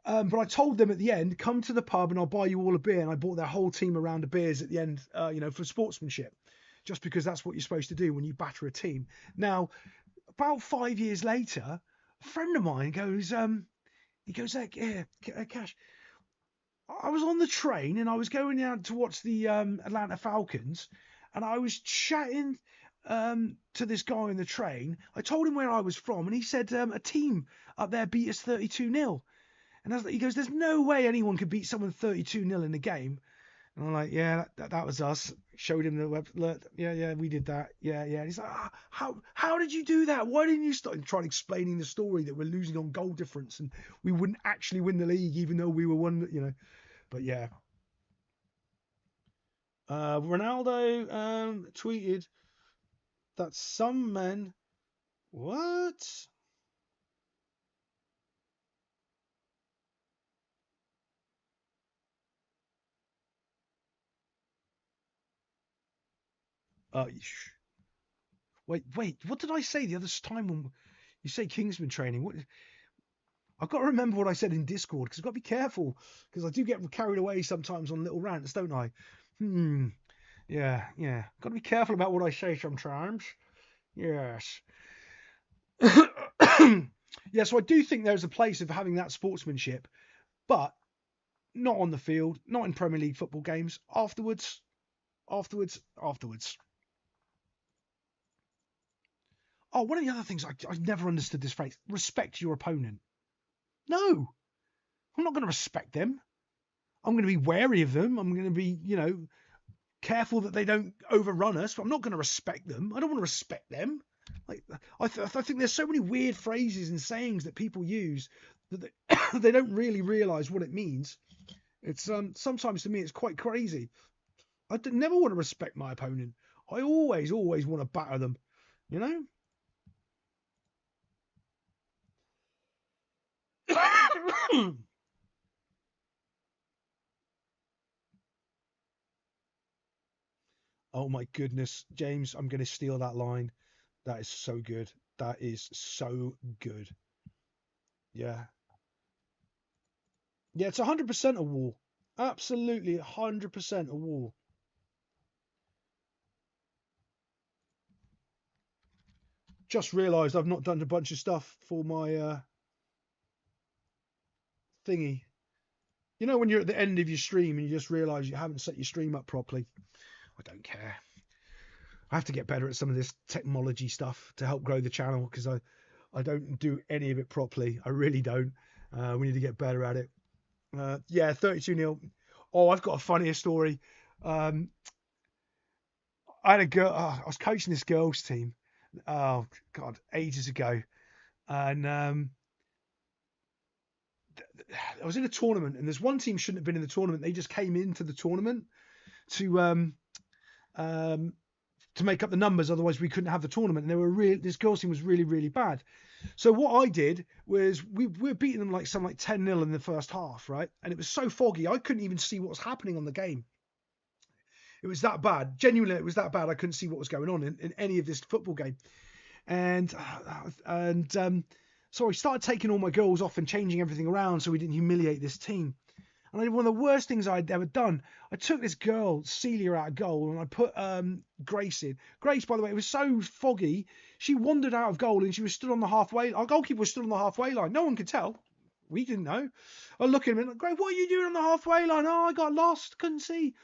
I told them at the end, come to the pub and I'll buy you all a beer. And I bought their whole team a round of beers at the end, for sportsmanship, just because that's what you're supposed to do when you batter a team. Now, about 5 years later, a friend of mine goes, Cash, I was on the train and I was going out to watch the Atlanta Falcons, and I was chatting to this guy on the train. I told him where I was from, and he said a team up there beat us 32-0. And he goes, there's no way anyone could beat someone 32-0 in a game. And I'm like, yeah, that was us. Showed him the web. Look, yeah, we did that. Yeah. And he's like, how did you do that? Why didn't you start trying explaining the story that we're losing on goal difference and we wouldn't actually win the league even though we were one, But yeah. Ronaldo tweeted that some men. What? Wait. What did I say the other time when you say Kingsman training? What? I've got to remember what I said in Discord, because I've got to be careful, because I do get carried away sometimes on little rants, don't I? Yeah. Got to be careful about what I say sometimes. Yes. Yeah, so I do think there's a place of having that sportsmanship, but not on the field, not in Premier League football games. Afterwards. Oh, one of the other things, I never understood this phrase: respect your opponent. No, I'm not going to respect them. I'm going to be wary of them. I'm going to be, careful that they don't overrun us. But I'm not going to respect them. I don't want to respect them. Like, I think there's so many weird phrases and sayings that people use that they don't really realise what it means. It's sometimes to me it's quite crazy. I never want to respect my opponent. I always want to batter them. Oh my goodness, James, I'm going to steal that line. That is so good. That is so good. Yeah. Yeah, it's 100% a wall. Absolutely 100% a wall. Just realised I've not done a bunch of stuff for my thingy. When you're at the end of your stream and you just realise you haven't set your stream up properly. I don't care. I have to get better at some of this technology stuff to help grow the channel, because I don't do any of it properly. I really don't. We need to get better at it. 32-0. Oh, I've got a funnier story. I had a girl. I was coaching this girls' team. Oh God, ages ago, and I was in a tournament, and there's one team shouldn't have been in the tournament. They just came into the tournament to make up the numbers, otherwise we couldn't have the tournament. And this girls' team was really, really bad. So what I did was we were beating them like 10-0 in the first half, right? And it was so foggy I couldn't even see what was happening on the game. It was that bad. Genuinely, it was that bad. I couldn't see what was going on in any of this football game. And so I started taking all my girls off and changing everything around so we didn't humiliate this team. And I did one of the worst things I'd ever done. I took this girl, Celia, out of goal, and I put Grace in. Grace, by the way, it was so foggy, she wandered out of goal and she was stood on the halfway. Our goalkeeper was stood on the halfway line. No one could tell. We didn't know. I look at him and like, Grace, what are you doing on the halfway line? Oh, I got lost, couldn't see.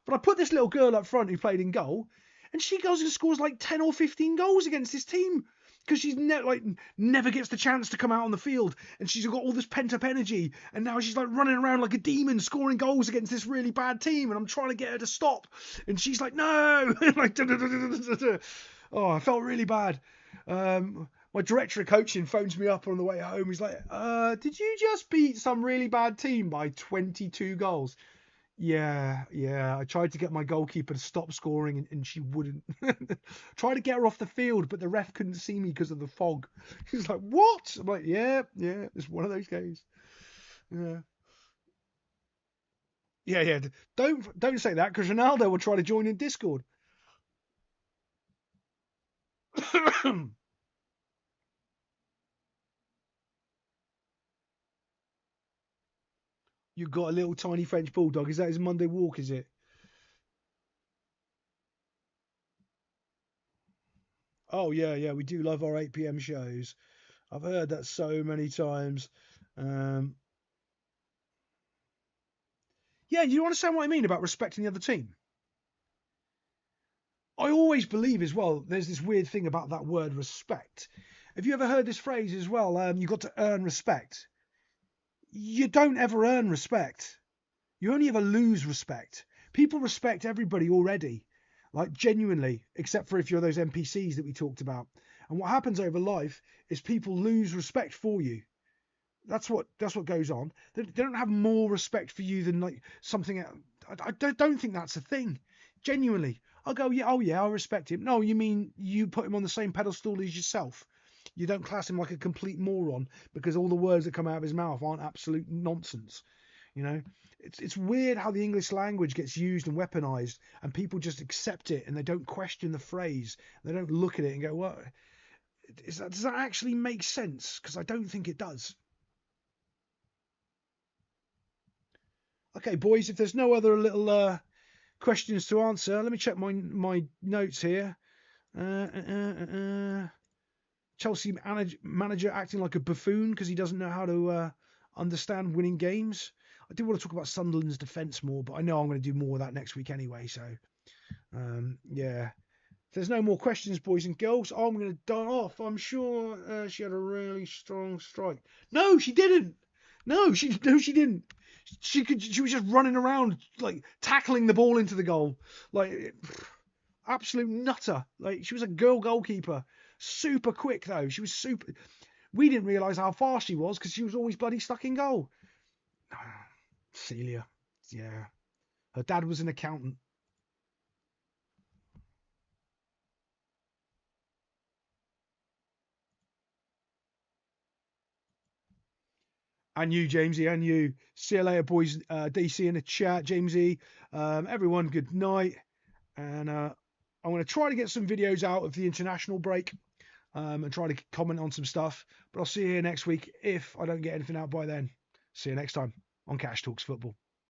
But I put this little girl up front who played in goal, and she goes and scores like 10 or 15 goals against this team. Because she's never gets the chance to come out on the field, and she's got all this pent up energy, and now she's like running around like a demon, scoring goals against this really bad team, and I'm trying to get her to stop, and she's like, no, like, oh, I felt really bad. My director of coaching phones me up on the way home. He's like, did you just beat some really bad team by 22 goals? Yeah. I tried to get my goalkeeper to stop scoring and she wouldn't. Tried to get her off the field, but the ref couldn't see me because of the fog. He's like, what? I'm like, yeah, it's one of those games. Yeah. Don't say that because Ronaldo will try to join in Discord. You've got a little tiny French bulldog. Is that his Monday walk, is it? Oh, yeah. We do love our 8 p.m. shows. I've heard that so many times. Um, yeah, you understand what I mean about respecting the other team? I always believe as well, there's this weird thing about that word respect. Have you ever heard this phrase as well? You got to earn respect. You don't ever earn respect. You only ever lose respect. People respect everybody already, like genuinely, except for if you're those NPCs that we talked about. And what happens over life is people lose respect for you. That's what goes on. They don't have more respect for you than like something. I don't think that's a thing. Genuinely, I'll go, yeah, oh yeah, I respect him. No, you mean you put him on the same pedestal as yourself. You don't class him like a complete moron because all the words that come out of his mouth aren't absolute nonsense. You know, it's weird how the English language gets used and weaponized, and people just accept it and they don't question the phrase. They don't look at it and go, "What is that? Does that actually make sense?" Because I don't think it does. Okay, boys, if there's no other little questions to answer, let me check my notes here. Chelsea manager acting like a buffoon because he doesn't know how to understand winning games. I do want to talk about Sunderland's defence more, but I know I'm going to do more of that next week anyway. So, yeah. If there's no more questions, boys and girls, I'm going to die off. I'm sure she had a really strong strike. No, she didn't. No, she didn't. She was just running around like tackling the ball into the goal, like absolute nutter. Like she was a girl goalkeeper, super quick though. She was super. We didn't realise how fast she was because she was always bloody stuck in goal. Celia, yeah, her dad was an accountant. And you, Jamesy, and you. See you later, boys. DC in the chat, Jamesy. Everyone, good night. And I'm going to try to get some videos out of the international break and try to comment on some stuff. But I'll see you here next week if I don't get anything out by then. See you next time on Cash Talks Football.